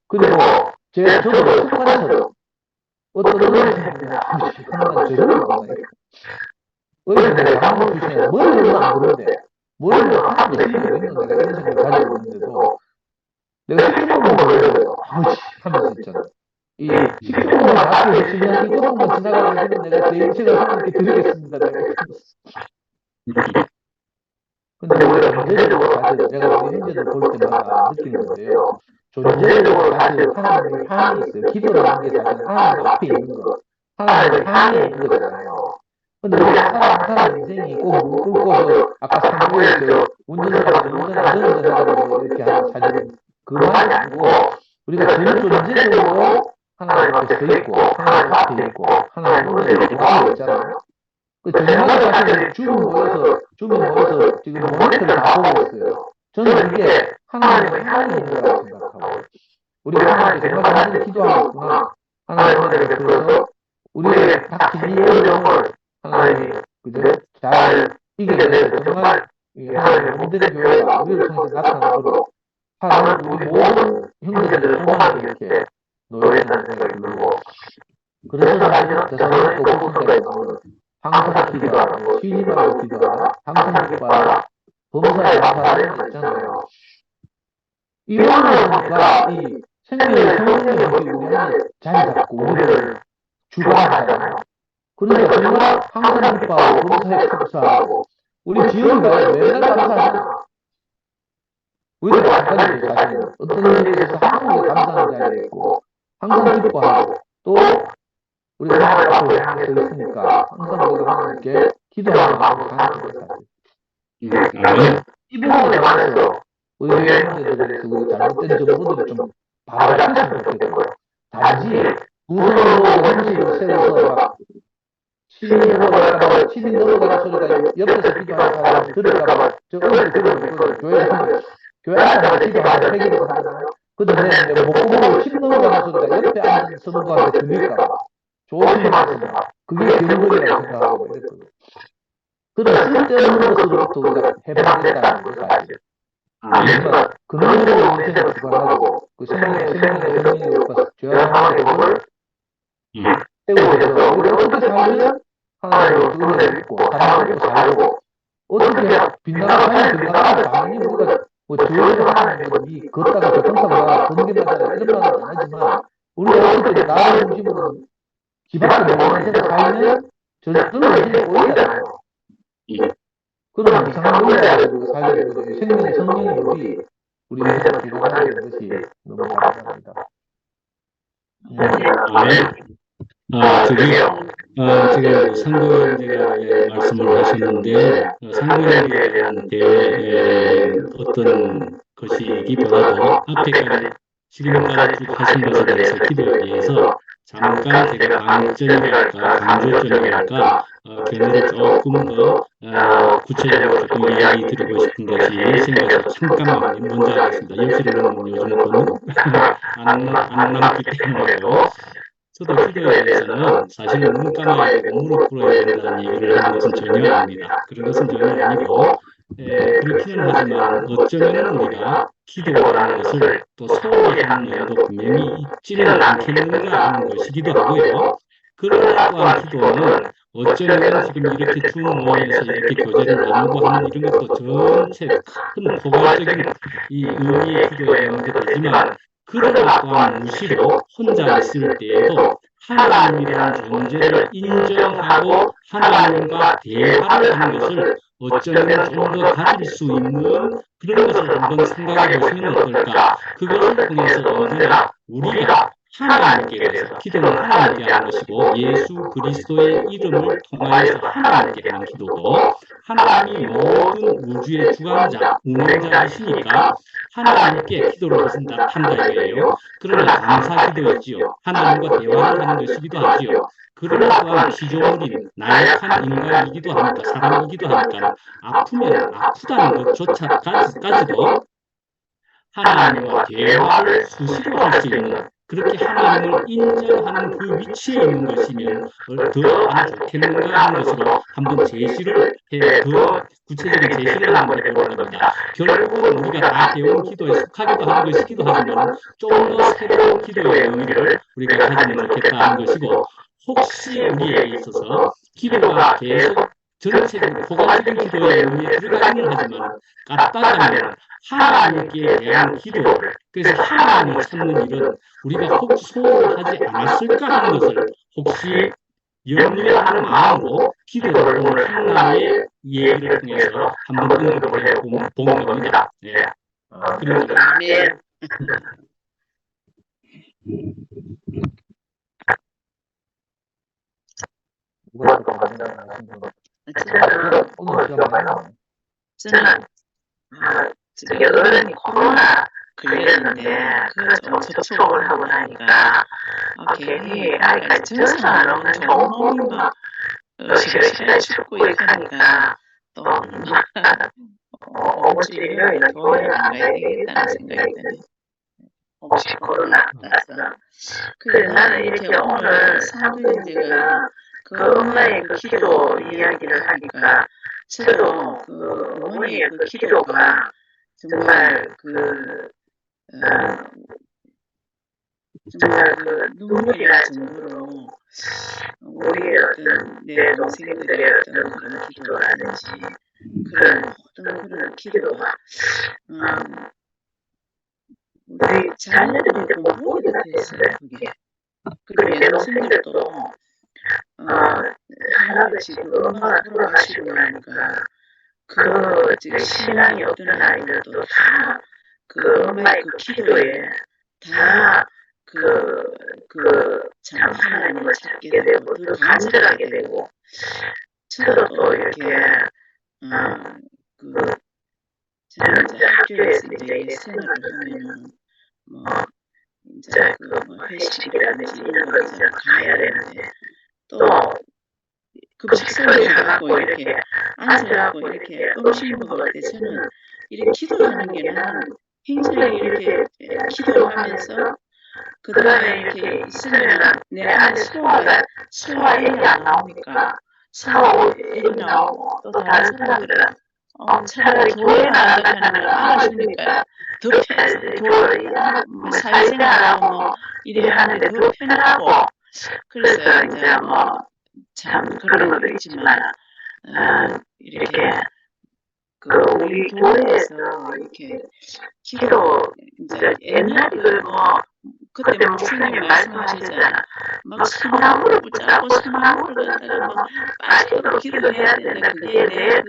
그리고 저도 습관처럼 어떤 어른이 생각하면 하나님 저절로 나와요. 어릴 때 내가 방법 주시면 머리는 안 부른데 머리는 하나도 생각이 있는 내가 이런 생각을 가지고 있는데도 내가 10분만 걸려요. 아우씨 하면서 있잖아. 이 10분만 앞에 지나고 조금만 지나가고 있으면 내가 제 인생을 하나님께 드리겠습니다. 내가 근데 우리가 존재적으로 사실 내가 우리 형제들 볼 때마다 느끼는 건데요. 존재적으로 사실 하나님의 향이 있어요. 기도라는 게 사실 하나님 앞에 있는 거. 하나님의 향이 있는 거잖아요. 근데 우리 사람 인생이 꼭 무릎 꿇고 아까 사무엘 운전하고 이렇게 하는 사실은 그 말이 아니고 우리가 제일 존재적으로 하나님 앞에 서 있고 하나님 앞에 있고 하나님 은혜를 구하고 있잖아요. 그 저녁마다 사실 주문 모여서 지금 모니터를 다 보고 있어요. 저는 이게 하나님의 문제라고 생각하고, 우리가 하나님께 정말 간절히 기도하고 있구나. 하나님께 그래서 우리의 닥친 이 어려움을 하나님이 그저 잘 이겨내서 정말 하나님의 몸된 교회가 우리를 통해서 나타나도록 하나님 우리 모든 형제들의 소망을 이렇게 노력하는 생각이 들고, 그래서 사실은 대사로니까 오순절에는 항상 기도하고 쉬지 말고 기도하라, 항상 기도하라, 범사에 감사하는 있잖아요. 이거를 보니까 이 생명의 성령의 법이 우리 안에 자리 잡고 우리를 주관하잖아요. 그러니까 정말 항상 기뻐하고 범사에 감사하고, 우리 지역이 맨날 감사하잖아. 우리가 마찬가지로 사실은 어떤 일에 있어서 항상 우리가 감사하는 자리에 있고 항상 기뻐하고, 또 우리가 하나님 앞에 서 있으니까 항상 우리가 하나님께 기도하는 마음으로 가는 거예요. 이 부분에 관해서 우리 교회 형제들에서 우리 잘못된 정보들을 좀 바로잡혔으면 좋겠고요. 단지 구성으로 형식을 세워서 막 시민이 넘어가는 소리가 옆에서 기도하는 사람이 들을까봐 저 얼굴 들으면 교회 앞에 기도하는 회개를 하잖아요. 근데 목구멍으로 침 넘어가는 소리가 옆에 앉은 성도한테 들릴까봐 조심하시라. 그게 경건이라고 생각하고 이랬거든요. 그런 쓸데없는 것으로부터 우리가 해방됐다는 거 사실. 그러니까 근원으로 인생을 주관하고 그 생명의 것과 죄악의 법을 세우고 해서 우리가 어떻게 살면 하나님을 은혜를 입고 사랑을 입고 살고, 어떻게 빛나는 삶이 빛나는 당연히 우리가 뭐 교회에서 하나님이 걷다가 교통사고가 번개나잖아 이런 말은 안 하지만, 우리가 어떻게 나를 중심으로 기밖에 모르는 세상 살면 저절로 이제 보이잖아요. 그런 이상한 논리에 우리가 살게 되고, 생명의 성령의 법이 우리 인생을 기록하는 것이 너무 감사합니다. 제가 상고형제가 말씀을 하셨는데, 상고형제한테 어떤 것이기보다도 앞에까지 지금까지 쭉 하신 것에 대해서 기도에 대해서 잠깐 제가 강조점이랄까, 견해를 조금 더 구체적으로 조금 이야기 드리고 싶은 것이 생겨서 잠깐만 먼저 하겠습니다. 옆으로는 요즘 안 남기 때문에요. 저도 기도에 대해서는 사실은 눈 감아야 되고 무릎 꿇어야 된다는 얘기를 하는 것은 전혀 아닙니다. 그런 것은 전혀 아니고, 그렇기는 하지만 어쩌면 우리가 기도라는 것을 또 소홀히 하는 면도 분명히 있지는 않겠는가 하는 것이기도 하고요. 그러나 또한 기도는 어쩌면 지금 이렇게 두 모임에서 이렇게 교제를 나누고 하는 이런 것도 전체 큰 포괄적인 이 의미의 기도에 연결 되지만, 그러나 또한 무시로 혼자 있을 때에도 하나님이라는 존재를 인정하고 하나님과 대화를 하는 것을 어쩌면 좀 더 가질 수 있는 그런 것을 한번 생각해 보시면 어떨까. 그것을 통해서 언제나 우리가 하나님께 대해서, 기도는 하나님께 하는 것이고 예수 그리스도의 이름을 통하여서 하나님께 하는 기도고, 하나님이 모든 우주의 주관자, 운영자이시니까 하나님께 기도를 한다 이거예요. 그러나 감사 기도이지요. 하나님과 대화를 하는 것이기도 하지요. 그러나 또한 피조물인 나약한 인간이기도 하니까, 사람이기도 하니까 아프면 아프다는 것조차까지도 하나님과 대화를 수시로 할 수 있는, 그렇게 하나님을 인정하는 그 위치에 있는 것이면 더 안 좋겠는가 하는 것으로 한번 제시를 더 구체적인 제시를 한번 해보는 겁니다. 결국은 우리가 다 배운 기도에 속하기도 하는 것이기도 하지만 좀 더 새로운 기도의 의미를 우리가 가지면 좋겠다 하는 것이고, 혹시 우리에게 있어서 기도가 계속 전체적인 포괄적인 기도의 의미에 들어가기는 하지만 까딱하면 하나님께 대한 기도를, 그래서 하나님을 찾는 일은 우리가 혹시 소홀하지 않았을까 하는 것을 혹시 염려하는 마음으로 기도를 오늘 하나의 얘기를 통해서 한번 언급을 해본 겁니다. 네. 그래서 누가 더 감사하신 분? 오늘 제가 많이 나와요. 저는 저기 어른이 코로나 걸렸는데 그좀 접촉을 하고 나니까 괜히 아이가 정상은 너무 좋은 몸이 막 시시하게 춥고 이렇게 하니까 또 오늘주 일요일에 교회 안 가야 되겠다는 생각이 드네. 혹시 코로나 따라서. 그래 나는 이렇게 오늘 상도인제가 그 엄마의 그 기도 이야기를 하니까 저도 그 어머니의 그 기도가 정말 정말 그 눈물이 날 정도로 우리의 어떤 내 동생들의 어떤 그런 기도라든지 그런 모든 그런 기도가 우리 자녀들이 공부하게 됐어요. 그게. 그리고 내 동생들도 하나같이 그 엄마가 돌아가시고 나니까 그 신앙이 없던 아이들도 다 그 엄마의 그 기도에 다 참 하나님을 찾게 되고 더 간절하게 되고 저도 또 이렇게 저는 이제 학교에서 이제 예생활을 하면은 뭐 이제 뭐 회식이라든지 이런 거 이제 가야 되는데 또 급식소에 가고 이렇게 앉아갖고 이렇게 음식 먹을 때 저는 이렇게 기도하는 게 나는 굉장히 이렇게 기도하면서 그 다음에 이렇게 있으면은 내 안에 소화액이 안 나오니까 소화액이 나오고 또 다른 사람들은 차라리 교회 나간다 하는 걸 알아주니까 더 사회생활하고 뭐 이래 하는데 더 편하고 그래서 이제 뭐 참 그런 것도 있지만 이렇게 우리 교회에서 이렇게 기도 이제 옛날에 뭐 그때 목사님 말씀하시잖아. 막 소나무를 붙잡고 소나무를 갖다가 막 빠지도록 기도해야 된다. 그게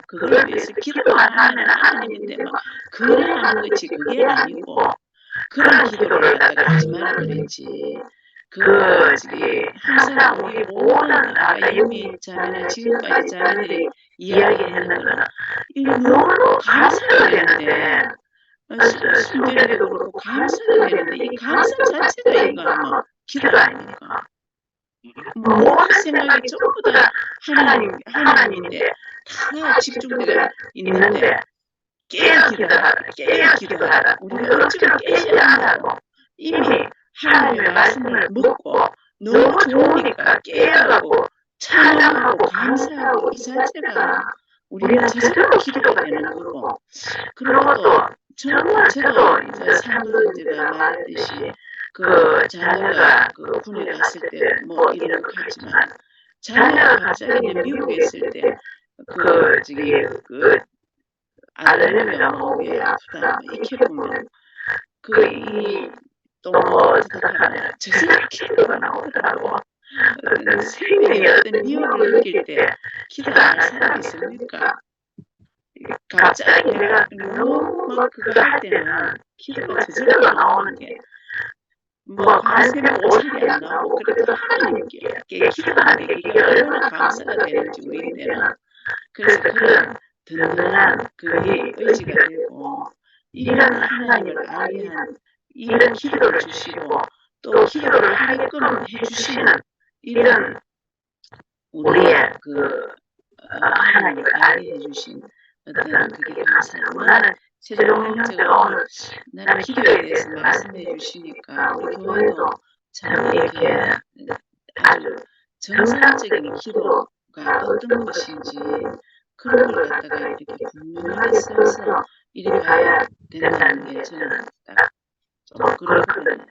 그걸 위해서 기도만 하면 하나님인데 막 그래 하는 거지 그게 아니고 그런 기도를 갖다가 하지 말라 그랬지. 항상 우리 모든 아까 유미 자매나 지금까지 자매들이 이야기하는 거는 너무 감사가 되는데 순결에도 그렇고 감사가 되는데 이 감사 자체가 이거 뭐 기도 아닙니까? 모든 생각이 전부 다 하나님인데 다 집중되어 있는데 깨어 기도하라. 우리가 어찌로 깨지 않는다고 이미 하나님의 말씀을 듣고 너무 좋으니까 깨어가고 찬양하고 감사하고 이 자체가 우리는 저절로 기도가 되는 거고 그리고 또 정말 저도 이제 상도인제가 말했듯이 그 자녀가 그 군에 갔을 때 뭐 이런 거 같지만 자녀가 갑자기 미국에 있을 때 알레르기 오게 아프다 이렇게 보면 또 어떻게 하면 저절로 기도가 나오더라고. 어떤 생명의 어떤 미혹을 느낄 때 기도 안 할 사람이 있습니까? 갑자기 내가 너무 막 그거 할 때는 기도가 저절로 나오는 게 뭐 관세는 오살이 안 나오고 그래도 하나님께 기도하는 게 이게 얼마나 감사가 되는지 우리한테는 그래서 그런 든든한 그게 의지가 되고 이런 하나님을 알게 한 이런 기도를 주시고 또 기도를 하게끔 해주시는 이런 우리의 하나님을 알게 해주신 어떤 그게 감사하고 나는 최종 형제가 오늘 나는 기도에 대해서 말씀해 주시니까 우리 교회도 참 이렇게 아주 정상적인 기도가 어떤 것인지 그런 걸 갖다가 이렇게 분명하게 써서 이렇게 가야 된다는 게 저는 딱 좀 그렇거든요.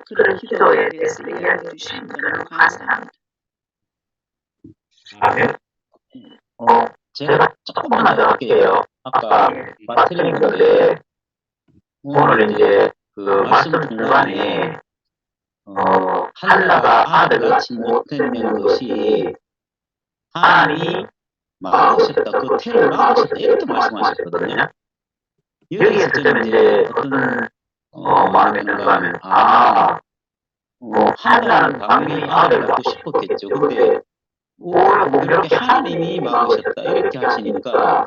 그런 기도에 대해서 이야기해 주시는 거 너무 감사합니다. 제가 조금만 더 할게요. 아까 말씀드린 건데 오늘 이제 그 말씀 중간에 한나가 아들을 낳지 못했는 것이 하나님이 막으셨다. 그 태를 막으셨다. 이렇게 말씀하셨거든요. 여기에서 저는 이제 어떤 마음에 드는가 하면 한나는 당연히 아들을 낳고 싶었겠죠. 근데 이렇게 하나님이 막으셨다. 이렇게 하시니까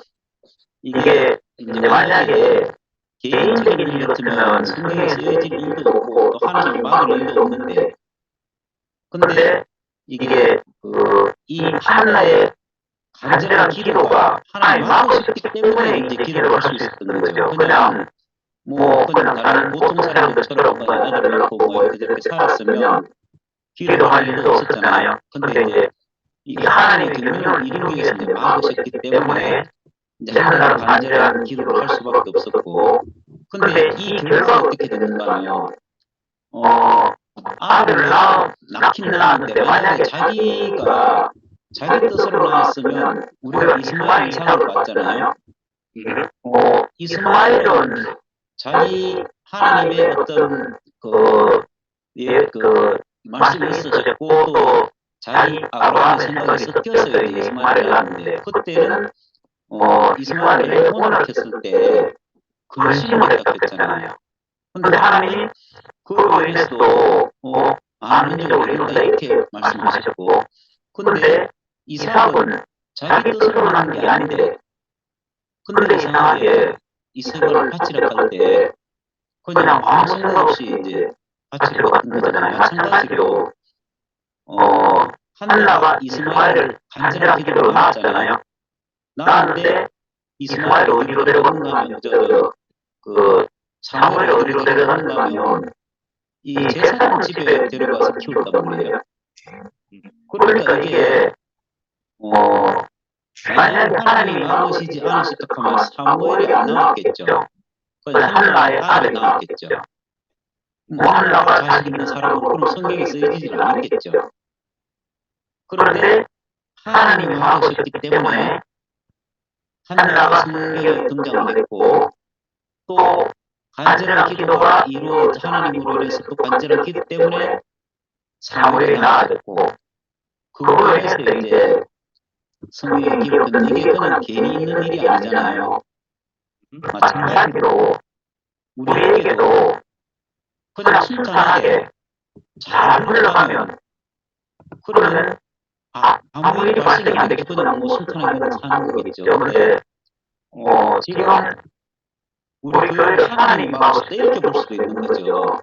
이게 이제 만약에 개인적인 일 같으면 성경에 쓰여질 일도 없고 또 하나님을 막을 일도 없는데 근데 이게 이 한나의 간절한 기도가 하나님 막으셨기 때문에 이제 기도를 할 수 있었던 거죠. 그냥 다른 보통 사람들처럼 그냥 아들을 낳고 뭐 이렇게 저렇게 살았으면 기도할 일도 없었잖아요. 근데 이제 이 하나님의 경륜을 이루기 위해서 이제 막으셨기 때문에 이제 한나가 간절한 기도를 할 수밖에 없었고, 근데 이 결과가 어떻게 됐는가 하면 아들을 낳긴 낳았는데 만약에 자기가 자기 뜻으로 낳았으면 우리가 이스마엘 이삭을 봤잖아요. 이스마엘은 자기 하나님의 어떤 말씀이 있으셨고 또 자기 아브라함의 생각이 섞여서 이제 이스마엘을 낳았는데, 그때는 이스마엘을 혼합했을 때 근심을 했다고 했잖아요. 근데 하나님이 그로 인해서도 안 민족을 이룬다 이렇게 말씀하셨고, 근데 이삭은 자기 뜻으로 난 게 아닌데, 근데 이상하게 이삭을 바치려 할 때 그냥 아무 생각 없이 이제 바치려 같은 거잖아요. 마찬가지로 한나가 이스마엘을 간절한 기도로 낳았잖아요. 낳았는데 이스마엘을 어디로 데려갔는가 하면 사무엘을 어디로 데려갔는가 하면 이 제사장 집에 데려가서 키웠단 말이에요. 그러니까 이게 만약에 하나님이 막으시지 않으셨다 하면 사무엘이 안 나왔겠죠. 그래서 한나의 아들이 나왔겠죠. 한나가 자식 있는 사람으로 그럼 성경에 쓰여지지 않았겠죠. 그런데 하나님이 막으셨기 때문에 한나가 성경에 등장을 했고, 또 간절한 기도가 하나님으로 인해서 또 간절한 기도 때문에 사무엘이 나아졌고, 그걸로 해서 이제 성경에 기록된 이게 그냥 괜히 있는 일이 아니잖아요. 마찬가지로 우리에게도 그냥 순탄하게 잘 흘러가면 그러면 아무 일이 발생이 안 되게 그냥 뭐 순탄하게 사는 거겠죠. 근데 지금 우리 교회를 하나님이 막았다 이렇게 볼 수도 있는 거죠.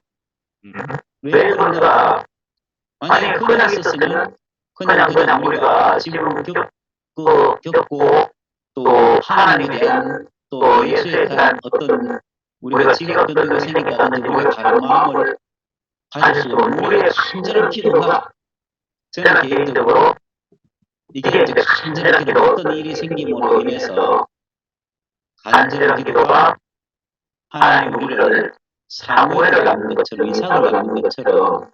왜 그런가? 만약에 그냥 있었으면 그냥 우리가 지금 겪고 또 하나님에 대한 또 예수에 대한 어떤 우리가 지각 변동이 생긴다든지 우리가 다른 마음을 가질 수 없는 우리의 간절한 기도가, 저는 개인적으로 이게 이제 간절한 기도, 어떤 일이 생김으로 인해서 간절한 기도가 하나님 우리를 사무엘을 낳는 것처럼 이삭을 낳는 것처럼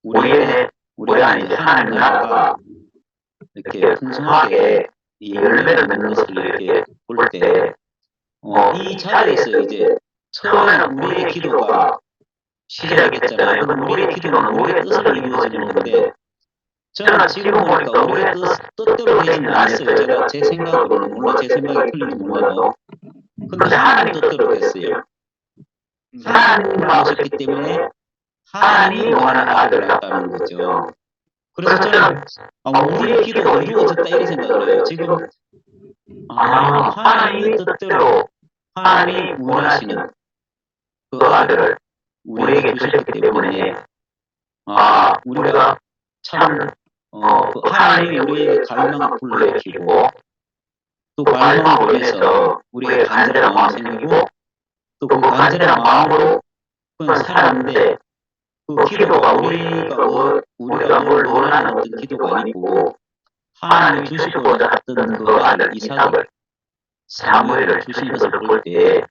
우리 안에 이제 하나님 나라가 이렇게 풍성하게 이 열매를 맺는 것을 이렇게 볼 때 이 자리에서 이제 처음에는 우리의 기도가 시작했잖아요. 그럼 우리의 기도는 우리의 뜻으로 이루어지는 건데, 저는 지금 보니까 우리의 뜻대로 되지는 않았어요. 제 생각으로는, 물론 제 생각이 틀린지 몰라도. 근데 하나님 뜻대로 됐어요. 하나님을 하셨기 때문에 하나님이 원하는 아들을 낳았다는 거죠. 그래서 저는 우리의 기도가 이루어졌다 이렇게 생각을 해요. 지금 하나님의 뜻대로 하나님이 원하시는 그 아들을 우리에게 주셨기 때문에 우리가 참 하나님이 우리의 갈망을 불러일으키고 또 갈망을 위해서 우리의 간절한 마음이 생기고 또 그 간절한 마음으로 그냥 살았는데, 그 기도가 우리가 뭘 원하는 어떤 기도가 아니고 하나님이 주시고자 했던 그 아들 이삭을 사무엘을 주신 것을 볼 때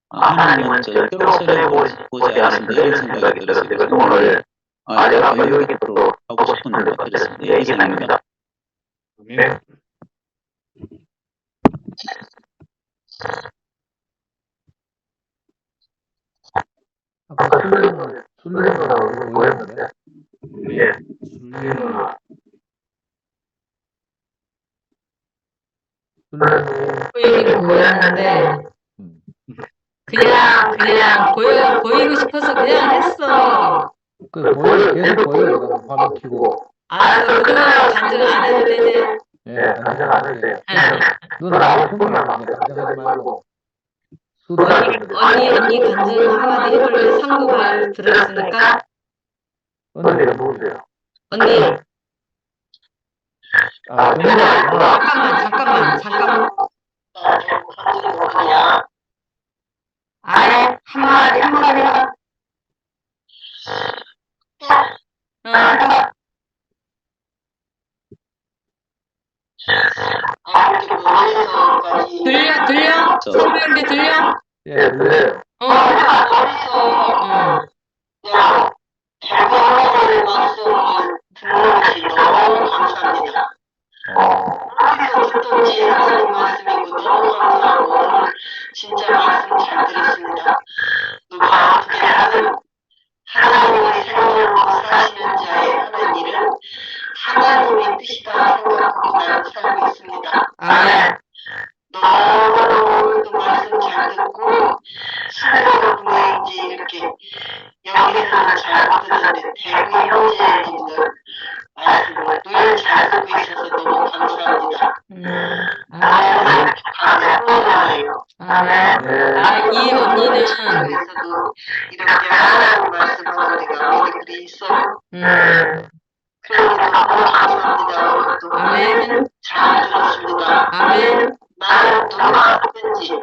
하나님은 절대로 손해보지 않으신다 이런 생각이 들었어요. 그래서 오늘 제가 교육 기도로 하고 싶은 것 같았습니다. 이상입니다. 네. 아까 술래는 뭐였는데? 네. 술래는 보이긴 보였는데 그냥 보이고 싶어서 그냥 했어. 계속 보여, 내가 화면 켜고. 그동안 간증 안 해도 되네. 예, 간증 안 해도 돼. 누나 아무 궁금한 거 간증하지 말고. 언니 간증 한마디 해볼래? 상고 말 들었으니까. 언니가 누구세요? 언니, 동료가 잠깐만. 아래, 한마디 해봐. 들려? 저 성도형제 들려? 예, 들려요. 대부분의 말씀을 듣는 것이 너무 감사합니다. 어디서 듣던지 하나님 말씀이고 너무 감사하고 오늘 진짜 말씀 잘 들었습니다. 누가 어떻게 하나님의 생명으로 사시는 자의 하는 일은 하나님의 뜻이다 생각하고 나는 살고 있습니다. 아멘. 너무 오늘도 말씀 잘 듣고 순서가 분명히 이렇게 여기서는 잘 못 듣는데 대구 형제님들 말씀을 늘 잘 듣고 있어서 너무 감사합니다. 아멘. 감사해요. 아멘. 이 언니는, 에서도 이렇게 하나님 말씀하는 데가 어디 그리 있어요. 그러니 너무 감사합니다. 또 아멘. 잘 들었습니다. 아멘. 나는 누가 하든지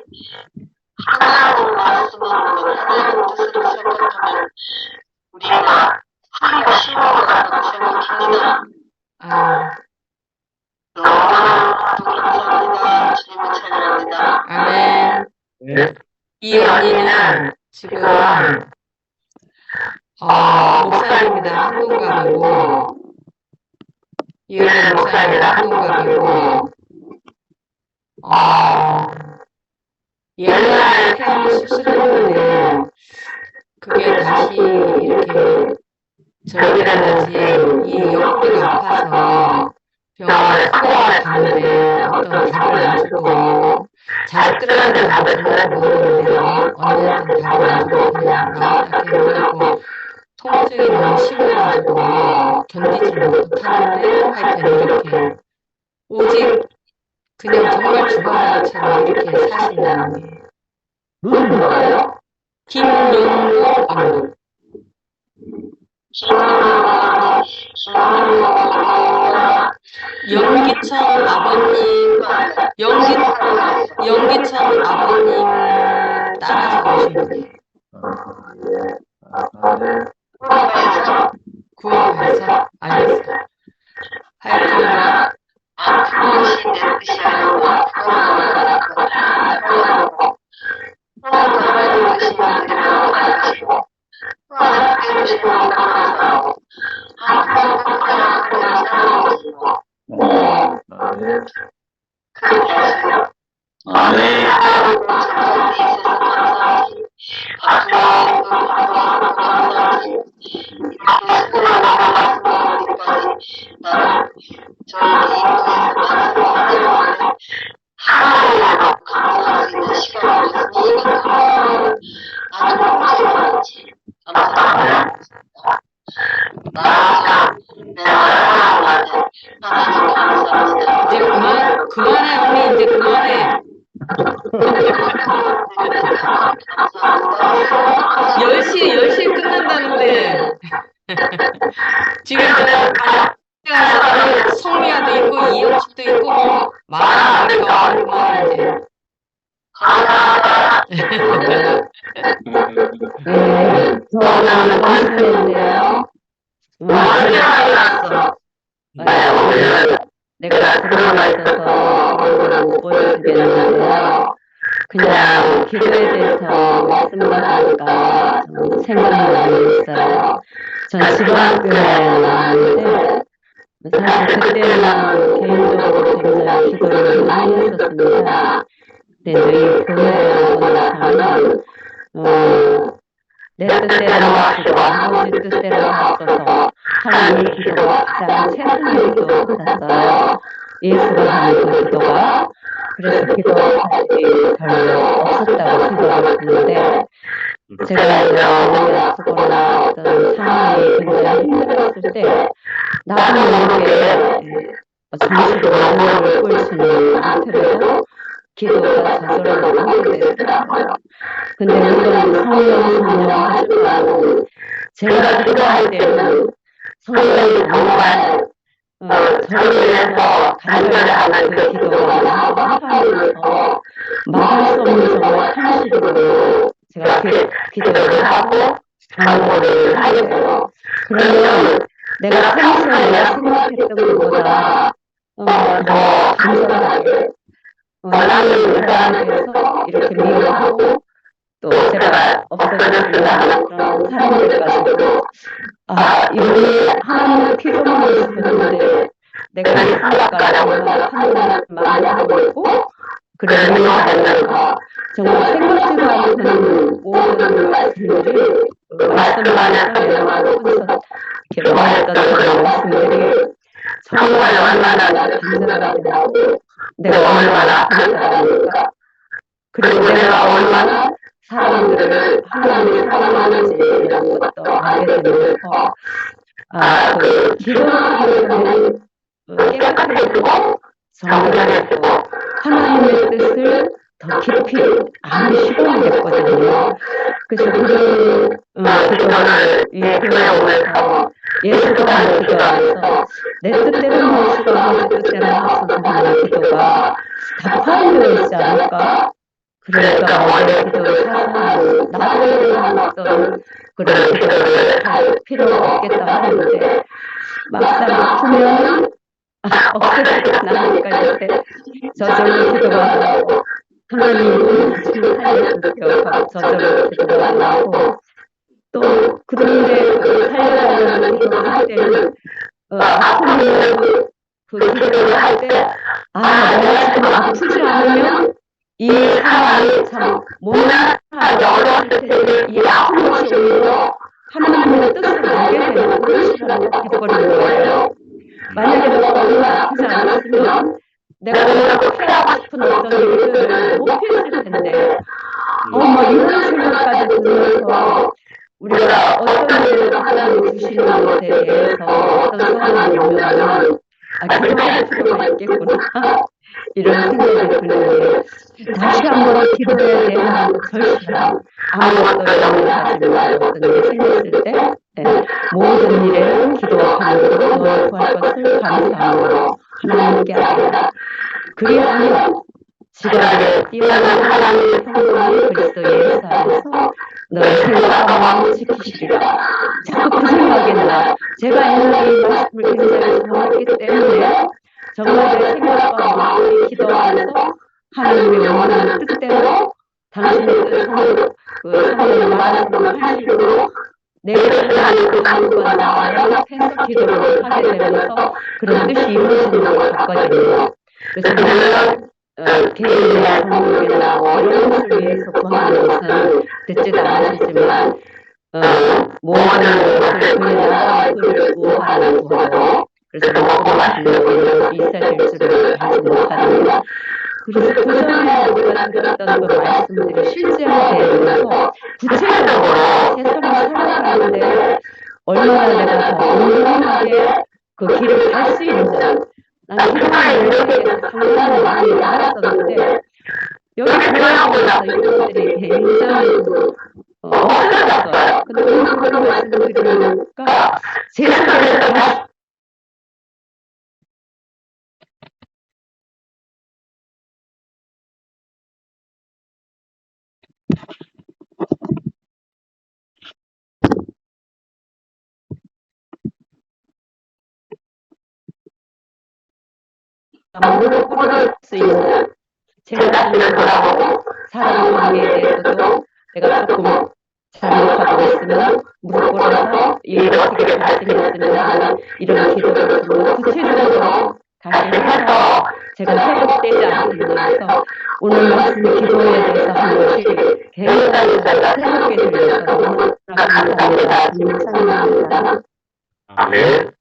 하나님 말씀으로 하나님 뜻으로 생각하면 우리가 하기가 쉬운 것 같다고 생각합니다. 너무 감사합니다. 주님을 찬양합니다. 아멘. 이 언니는 지금, 목사님이다 한동갑이고, 이 언니 목사님이다 한동갑이고, 옛날 태어난 수술했는데, 그게 다시 이렇게 절이 되는지, 이 옆구리가 아파서 병원에 수고를 가는데 어떤 답을 안 주고, 자식들한테 답을 달라고 물었는데, 언니한테 답을 안 주고 그냥 나한테 물었고, 통증이 너무 심해가지고 견디지 못하는데, 하여튼 이렇게, 오직 그냥 정말 주방장처럼 이렇게 사신다는 게. 무슨 누가요? 김용국 언니. 연기천 아버님, 연기천 아버님 따라서 오신 분이에요. 구원해서 알겠어. 하여튼 그것이 내 뜻이 아니고 하나님의 뜻이면 드리라고 하시고 하나님께 주시면 감사하고 항상 그냥 사랑하시고 그렇게 하시며 하나님의 작전이 있어서 감사하시 가족도 감사하시 이렇게 수고하고 말씀하기까지 나는 저희 인도에서 말씀하는 하나님을 감사할 수 있는 시간이 있으니 이것도 아주 풍성하지 감사합니다. 나아서 내 하나님한테 하나님 감사합니다. 이제 그만해 언니 이제 그만해. 10시에 끝난다는데 지금 성미아도 있고 이영식도 있고 많으니까 그만해 이제. 저는 감사했는데요. 왔어. 내가 들어가 있어서 얼굴을 못 보여주겠는데요. 그냥 기도에 대해서 말씀을 하니까 생각이 많이 있어요. 전 지방교회에 나왔는데 사실 그때는 개인적으로 굉장히 기도를 많이 했었습니다. 근데 저희 교회에 나가면 내 뜻대로 하시고 아버지 뜻대로 하셔서 하나님의 기도가 가장 최선의 기도 받았어요. 예수가 하는 그 기도가. 그래서 기도하기 별로 없었다고 생각을 했는데 제가 이제 어머니 아프거나 어떤 상황이 굉장히 힘들었을 때 나도 모르게 정식으로 영혼을 꿀치는 않더라도 기도가 저절로 나오게 되더라고요. 근데 물론 성령 하실 거는 제가 기도할 때는 성도들이 정말 저를 위해서 간절해하는 그 기도가 하나님께서 말할 수 없는 정말 현실로 제가 기도를 하고 간구를 하게 돼요. 그러면 내가 평소에 내가 생각했던 것보다 더 간절하게 나는 이 사람에 대해서 이렇게 미워하고 또 제가 없어졌으면 하는 그런 사람들까지도 이분이 하나님을 피조물로 주셨는데 내가 이 생각까지 얼마나 하나님을 마음하고 있고 그래 미워하는가 정말 생각지도 않는 모든 말씀들이 말씀을 하면서 내 마음을 분석 이렇게 말했던 그런 말씀들이 정말 얼마나 간절하게 하고 내가 얼마나 감사합니까? 그리고 내가 얼마나 사람들을 하나님이 사랑하는지 이런 것도 알게 되면서 그 기도를 하면서는 깨끗해지고 정결해지고 하나님의 뜻을 더 깊이 아는 시간이 됐거든요. 그래서 그런 기도를 이 교회에 오면서 예수가 하는 기도하면서 내 뜻대로 무엇이가 아버지 뜻대로 하소서 하는 기도가 다 포함되어 있지 않을까? 그러니까 어제 기도를 사서는 나를 위한 어떤 그런 기도를 할 필요가 없겠다 하는데 막상 아프면 없어지고 나니까 이렇게 저절로 기도가 나오고 하나님 지금 살려주세요 하고 저절로 기도가 나오고 또 그런데 살려달라는 기도를 할 때는 아프면 그 기도를 할 때 내가 지금 아프지 않으면 이 상황이 참 못나가기 어려웠을 텐데 이 아픈 것이 오히려 하나님의 뜻을 알게 되는 그런 시간이 돼버리는 거예요. 만약에 내가 오늘 아프지 않았으면 내가 오늘 피하고 싶은 어떤 일들을 못 피했을 텐데 이런 생각까지 들면서 우리가 어떤 일을 하나님이 주시는 것에 대해서 어떤 상황이 오면 기도할 필요가 있겠구나 이런 생각이 드는데 다시 한번 기도에 대한 절실함 아무것도 염려하지 말고 어떤 일이 생겼을 때 모든 일에 기도와 간구로 너를 구할 것을 감사함으로 하나님께 아뢰라. 그리하면 지각에 뛰어난 하나님의 성령이 그리스도 예수 안에서 너의 생각과 마음을 지키시리라. 자꾸 그 생각이 나. 제가 옛날에 이 말씀을 굉장히 좋아했기 때문에 정말 내 생각과 마음을 기도하면서 하나님의 원하는 뜻대로 당신의 성령이 말하시는 한식으로 내게 하는 그 간구가 나와야 해서 기도를 하게 되면서 그런 뜻이 이루어지는 것 같거든요. 그래서 물론 개인이나 성목이나 이런 것을 위해서 구하는 것은 듣지도 않으시지만 모든 것을 그의 나라와 그를 구하는 구하고 그래서 먹고 마시는 이런 것이 있어질 줄을 알지 못하는데 그래서 그 전에 우리가 들었던 그 말씀들이 실제화되면서 구체적으로 세상을 살아가는데 얼마나 내가 더 온전하게 그 길을 갈 수 있는지 난 기도하는 일에서 상당히 많이 알았었는데 여기 들어가고 나서 이런 것들이 굉장히 없어졌어요. 근데 오늘 그런 말씀을 들으니까 제 속에서 다시 무릎 꿇을 수 있는 제가 자신을 돌아보고 사람 관계에 대해서도 내가 조금 잘못하고 있으면 무릎 꿇어서 이를 어떻게 발전했으면 하는 이런 기도를 좀 구체적으로 다시 해서 제가 회복되지 않으면서 오늘 말씀 기도에 대해서 한 것이 굉장히 제가 새롭게 들려서 너무 감사합니다. 주님 찬양합니다. 아멘.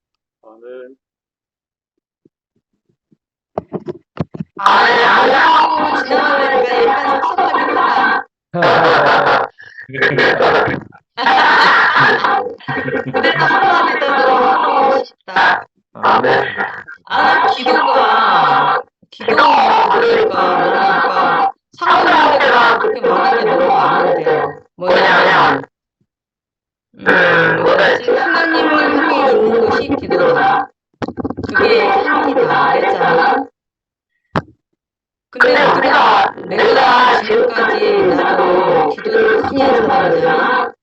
하고 지나가려니까 약간 섭섭하긴 하다. 그래도 한마디도 하고 싶다. 기도가 그러니까 상관관계가 그렇게 말하는 게 너무 많은데요. 뭐냐면 뭐지? 하나님을 향해 있는 것이 기도다. 그게 산이다 그랬잖아. 근데 내가 지금까지 나도 기도를 많이 한 사람이잖아.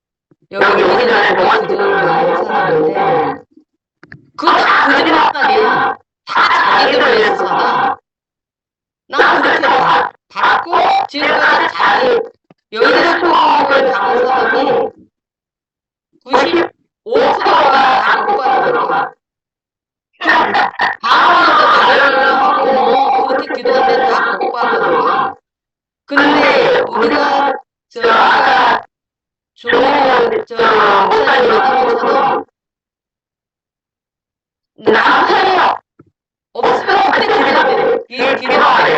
여기 오기 전에도 기도를 많이 한 사람인데 그거 다 거짓말이야. 다 자기들을 위해서 살아. 난 그렇게 받고 지금까지 자기 여기서 포함을 당한 사람이 95%가 다 못 받더라고. 방언에서 기도를 하고 그렇게 기도하면 다 못 받더라고. 근데 우리가 아까 목사님 말한 것처럼 남편이 없으면 그때 기도해야 돼. 기도해야 돼.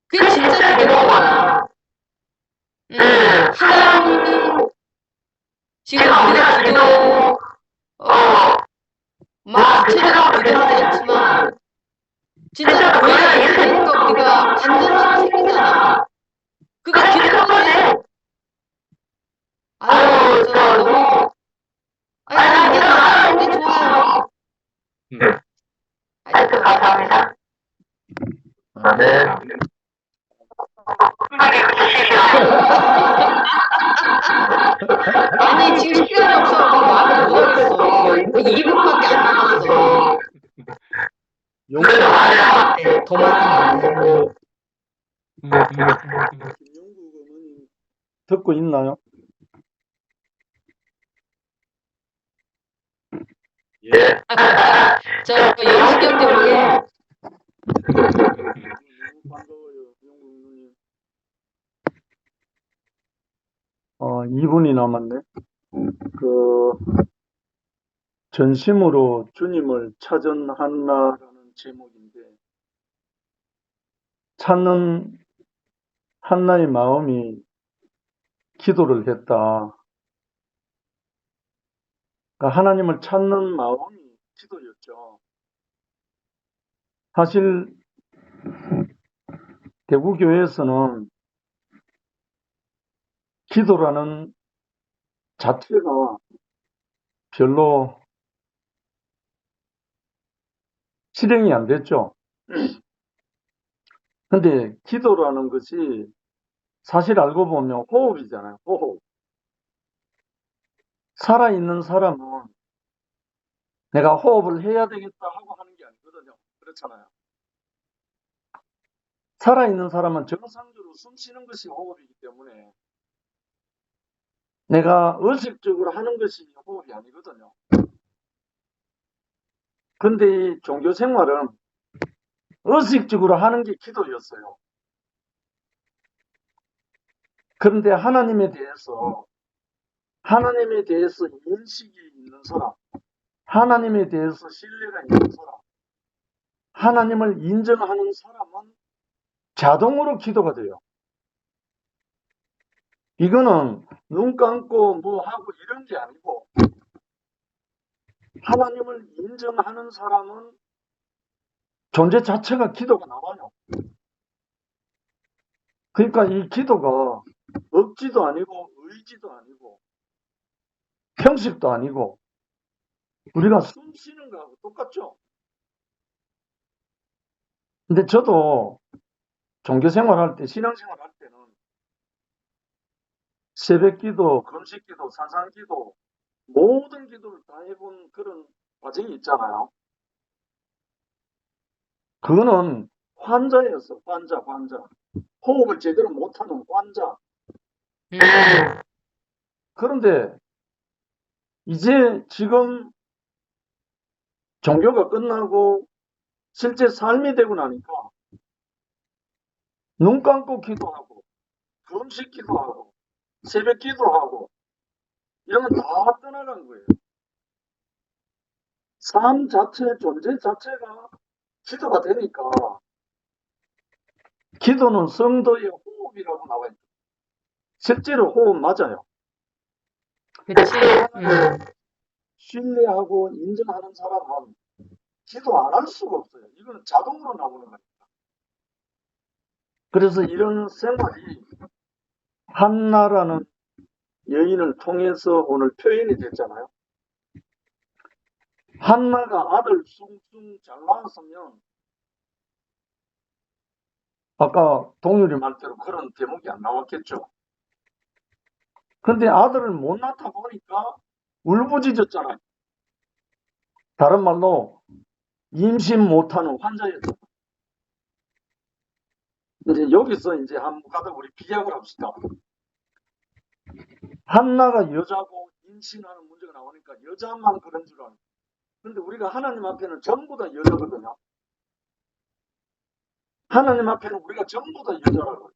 그게 진짜 기도구나. 하나님 지금 우리가 기도 막 구체적으로 기도하지 않지만 진짜 교회가 이렇게 되니까 우리가 간절함이 생기잖아. 그게 기도하네. 아유 너무 아니 이게 나한테 좋아요. 하여튼 감사합니다. 네. 아니 지금 시간이 없어서 말을 못하겠어. 2분밖에 안 남았어. 그래도 말을 하는데 더 많이 안 돼. 듣고 있나요? 예. 저 영식형 때문에 반가워요, 영국님. 2분이 남았네. 전심으로 주님을 찾은 한나라는 제목인데, 찾는 한나의 마음이 기도를 했다. 그러니까 하나님을 찾는 마음이 기도였죠. 사실 대구교회에서는 기도라는 자체가 별로 실행이 안 됐죠. 근데 기도라는 것이 사실 알고 보면 호흡이잖아요. 호흡. 살아있는 사람은 내가 호흡을 해야 되겠다 하고 하는 게 아니거든요. 그렇잖아요. 살아있는 사람은 정상적으로 숨 쉬는 것이 호흡이기 때문에 내가 의식적으로 하는 것이 호흡이 아니거든요. 근데 이 종교 생활은 의식적으로 하는 게 기도였어요. 그런데 하나님에 대해서 인식이 있는 사람, 하나님에 대해서 신뢰가 있는 사람, 하나님을 인정하는 사람은 자동으로 기도가 돼요. 이거는 눈 감고 뭐 하고 이런 게 아니고 하나님을 인정하는 사람은 존재 자체가 기도가 나와요. 그러니까 이 기도가 억지도 아니고 의지도 아니고 형식도 아니고 우리가 숨 쉬는 거하고 똑같죠. 근데 저도 종교 생활할 때, 신앙생활 할 때는 새벽 기도, 금식 기도, 산상 기도, 모든 기도를 다 해본 그런 과정이 있잖아요. 그거는 환자였어, 환자. 호흡을 제대로 못하는 환자. 그런데 이제 지금 종교가 끝나고 실제 삶이 되고 나니까 눈 감고 기도하고, 금식 기도하고, 새벽 기도하고, 이런 건 다 떠나간 거예요. 삶 자체, 존재 자체가 기도가 되니까 기도는 성도의 호흡이라고 나와요. 실제로 호흡 맞아요. 그치? 신뢰하고 인정하는 사람은 기도 안 할 수가 없어요. 이거는 자동으로 나오는 거니까. 그래서 이런 생활이 한나라는 여인을 통해서 오늘 표현이 됐잖아요. 한나가 아들 숭숭 잘 낳았으면 아까 동률이 말대로 그런 대목이 안 나왔겠죠. 근데 아들을 못 낳다 보니까 울부짖었잖아요. 다른 말로 임신 못하는 환자였다. 이제 여기서 이제 한번 가다 우리 비약을 합시다. 한나가 여자고 임신하는 문제가 나오니까 여자만 그런 줄 알아요. 근데 우리가 하나님 앞에는 전부 다 여자거든요. 하나님 앞에는 우리가 전부 다 여자라고요.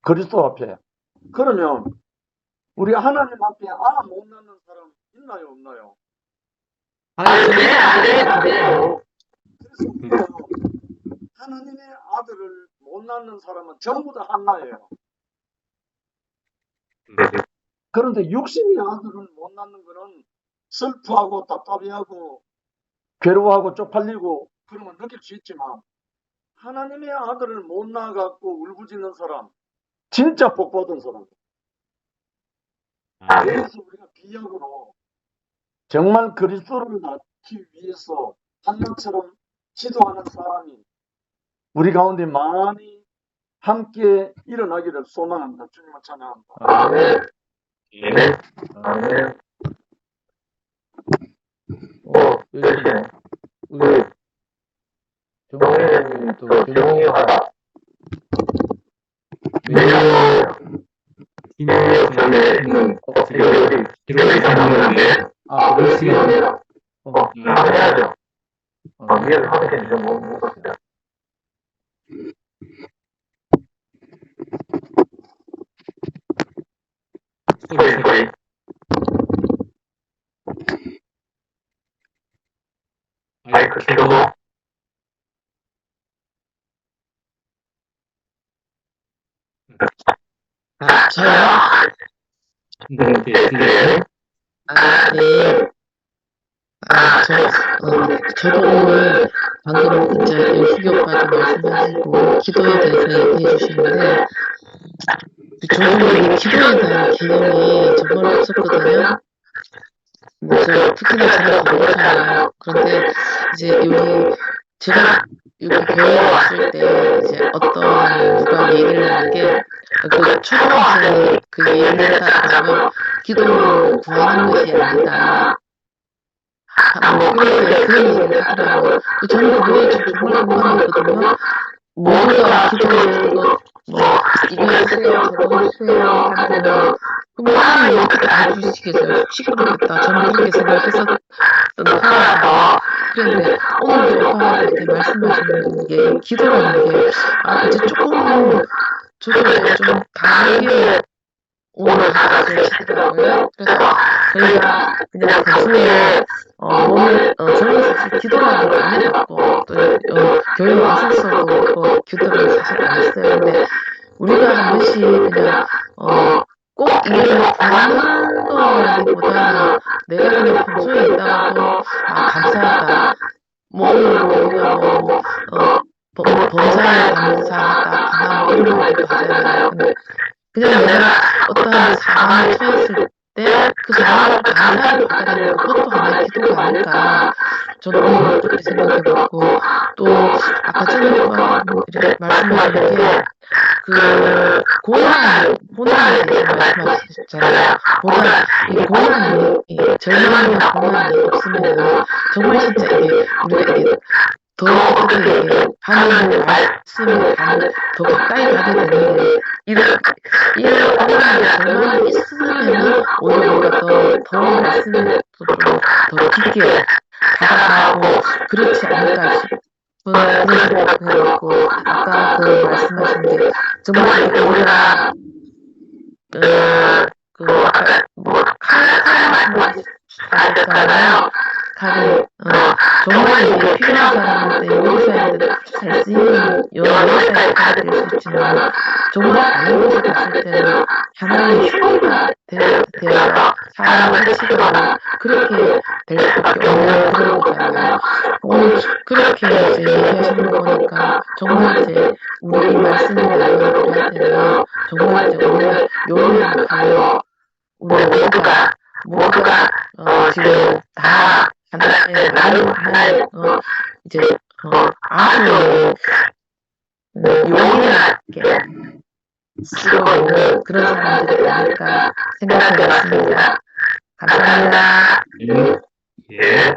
그리스도 앞에. 그러면 우리 하나님 앞에 못 낳는 사람 있나요, 없나요? 그래서 우리가 하나님의 아들을 못 낳는 사람은 전부 다 한나예요. 그런데 육신의 아들을 못 낳는 거는 슬퍼하고 답답해하고 괴로워하고 쪽팔리고 그런 건 느낄 수 있지만 하나님의 아들을 못 낳아갖고 울부짖는 사람 진짜 복 받은 사람. 그래서 우리가 비약으로 정말 그리스도를 낳기 위해서 한나처럼 기도하는 사람이 우리 가운데 많이 함께 일어나기를 소망합니다. 주님을 찬양합니다. 아멘. 아멘. 요즘에 우리 정우님 또 경영하다. 팀장님 기록이 잘못됐는데 그렇습니다. 해야죠. 미역을 하게 되면 못 먹었어요. 소리 마이크 켜고 저요? 네. 네. 저도 오늘 방금 이제 영숙이 오빠도 말씀하시고 기도에 대해서 얘기해 주시는데 저도 이 기도에 대한 개념이 정말 없었거든요. 특히나 제가 가보잖아요. 그런데 이제 제가 여기 교회에 왔을 때 이제 누가 얘기를 하는 게 초등학생이 그 얘기를 했다고 기도를 구하는 것이 아니다. 그래서 그런 얘기를 하더라고요. 저는 그게 정말 공감했거든요. 모두가 기도해서 이거 해주세요, 저거 해주세요 하면 그럼 하나님이 어떻게 다 해주시겠어요? 시끄럽겠다. 저는 그렇게 생각했었던 편이라서 그런데 오늘도 오빠가 이렇게 말씀하시는 게 기도라는 게 이제 조금 저도 좀 다르게 오늘 가르치더라고요. 그래서 저희가 그냥 단순히 저는 사실 기도라는 걸 안 해봤고 또 교회 와서도 기도를 사실 안 했어요. 근데 우리가 한 번씩 그냥 꼭 이걸 구하는 거라기보다는 내가 그냥 평소에 있다가도 감사하다. 우리가 범사에 감사하다, 감사하다 이런 말도 하잖아요. 근데 그냥 내가 어떠한 상황에 처했을 때 그 상황을 감사하게 받아들이는 그것도 하나의 기도가 아닐까. 저도 오늘 그렇게 생각해봤고 또 아까 전에 이렇게 말씀하신 게 고난에 대해서 말씀하셨잖아요. 이 고난이 절망이나 고난이 없으면 정말 진짜 우리가 더 어떻게 하나님의 말씀에 더 가까이 가게 되는 이런 고난이 있으면 오히려 우리가 더 말씀에 더 깊게 다가가고 그렇지 않을까 싶은 그런 생각을 해봤고 아까 말씀하신 게 정말 우리가 칼 하셨잖아요. 칼이 정말 이게 필요한 사람한테 요리사한테 잘 쓰이는 요리사의 칼이 될 수 있지만 정말 다른 곳에 갔을 때는 하나의 흉기가 되어서 사람을 해치고 그렇게 될 수밖에 없는 그런 거잖아요. 오늘 그렇게 이제 얘기하시는 거 보니까 정말 이제 우리 이 말씀을 나누는 우리한테는 정말 이제 오늘 요리하는 칼로 우리 모두가 지금 다 나름 하나의 이제 아픔을 용이나 이렇게 쓰고 있는 그런 사람들이 아닐까 생각해 봤습니다. 감사합니다. 예.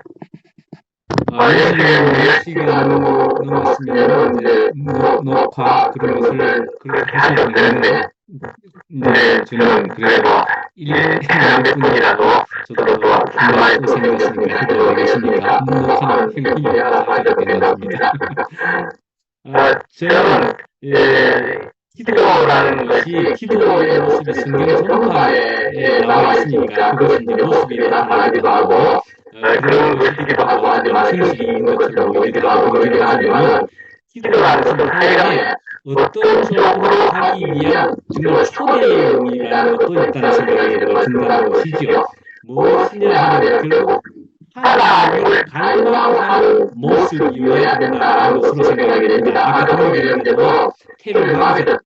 예수님 시가 넘었으면 이제 녹화 그런 것을 그렇게 하셔도 되는데, 네, 저는 그래도 1분이라도 저도 중간에 또 생겼으니까 해도 되겠습니까? 녹화는 힘이 와서 하셔도 괜찮습니다. 저는 기도라는 것이 기도의 모습이 성경 전파에 나와 있으니까 그것이 이제 모습이 나타나기도 하고 그런 것이기도 하고 하지만 현실이 있는 것처럼 보이기도 하고 그러기도 하지만 기도라는 것은 하여간에 어떤 쪽으로 가기 위한 정말 초대의 의미라는 것도 있다는 생각이 든다는 것이죠. 무엇이냐 하면 결국 하나님을 갈망하는 모습이어야 된다는 것으로 생각이 됩니다. 아까 동료들한테도 태를 맞으셨다.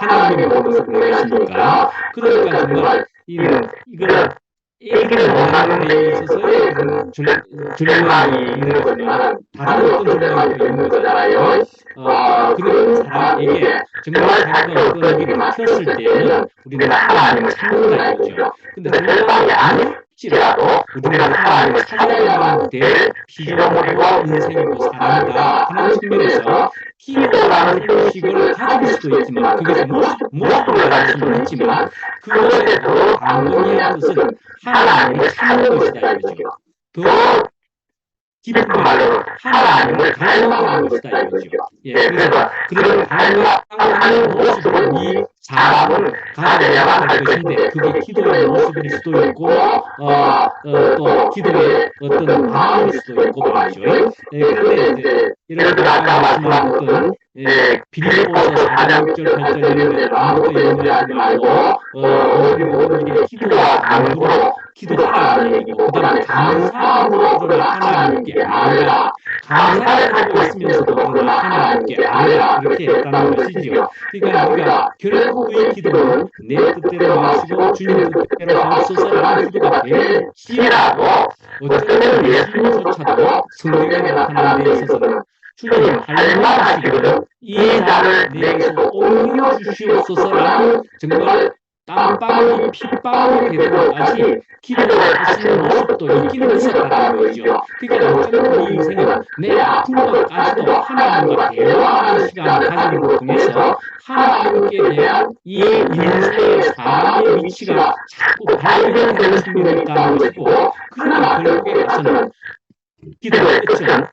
하나님의 모습을 내셨으니까. 그러니까 정말 이거는 얘기를 원하는 데 있어서의 그런 절망이 있는 거지만 다른 어떤 절망이 있는 거잖아요. 그런 사람에게 정말 자기가 어떤 일이 막혔을 때는 우리는 하나님을 찾는다 이거죠. 근데 절망이 아닐지라도 우리는 하나님을 찾아야만 될 피조물이고 인생이고 사람이다 하는 측면에서 기도라는 형식을 가질 수도 있지만 그것이 모습을 가질 수는 있지만 그것에 더 강건해야 뜻은 하나님을 찾는 것이다 이거죠. 더 깊은 말로 하나님을 갈망하는 것이다 이거죠. 예, 그래서 그런 갈망하는 모습을 이 사람은 가져야만 할 것인데 그게 기도의 모습일 수도 있고 또 기도의 어떤 마음일 수도 있고 말이죠. 그런데 이제 예를 들어 아까 말씀한 어떤 빌립보서 4장 6절 8절 이런 데서 아무것도 염려하지 말고 우리 모든 일에 기도와 간구로 기도하라는 얘기고 그 다음에 감사함으로 그러나 하나님께 아뢰라. 감사를 하고 있으면서도 그러나 하나님께 아뢰라. 이렇게 했다는 것이지요. 그러니까 우리가 결국 이 기도는 내 뜻대로 마시고 주님 뜻대로 하옵소서라는 기도가 될지라도 어쩌면 예수님조차도 성경에 나타나는 데 있어서는 주님 할만하시거든 이 자를 내게서 옮겨 주시옵소서라는 정말 땀방울이 핏방울이 되도록까지 기도를 하시는 모습도 있기는 있었다는 거죠. 그러니까 어쩌면 이 인생은 내 아픈 것까지도 하나님과 대화하는 시간을 가지는 것 통해서 하나님께 대한 이 인생의 사람의 위치가 자꾸 발견되는 측면이 있다는 것이고 그러나 결국에 가서는 기도의 끝은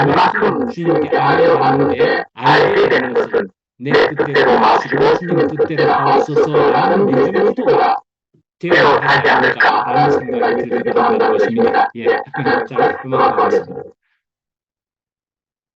이만큼 주님께 아뢰어 하는데 알게 되는 것은 내 뜻대로 마시고 주님 뜻대로 하옵소서라는 믿음의 기도가 되어야 하지 않을까라는 생각이 들게 된다는 것입니다. 예, 자, 그만하겠습니다.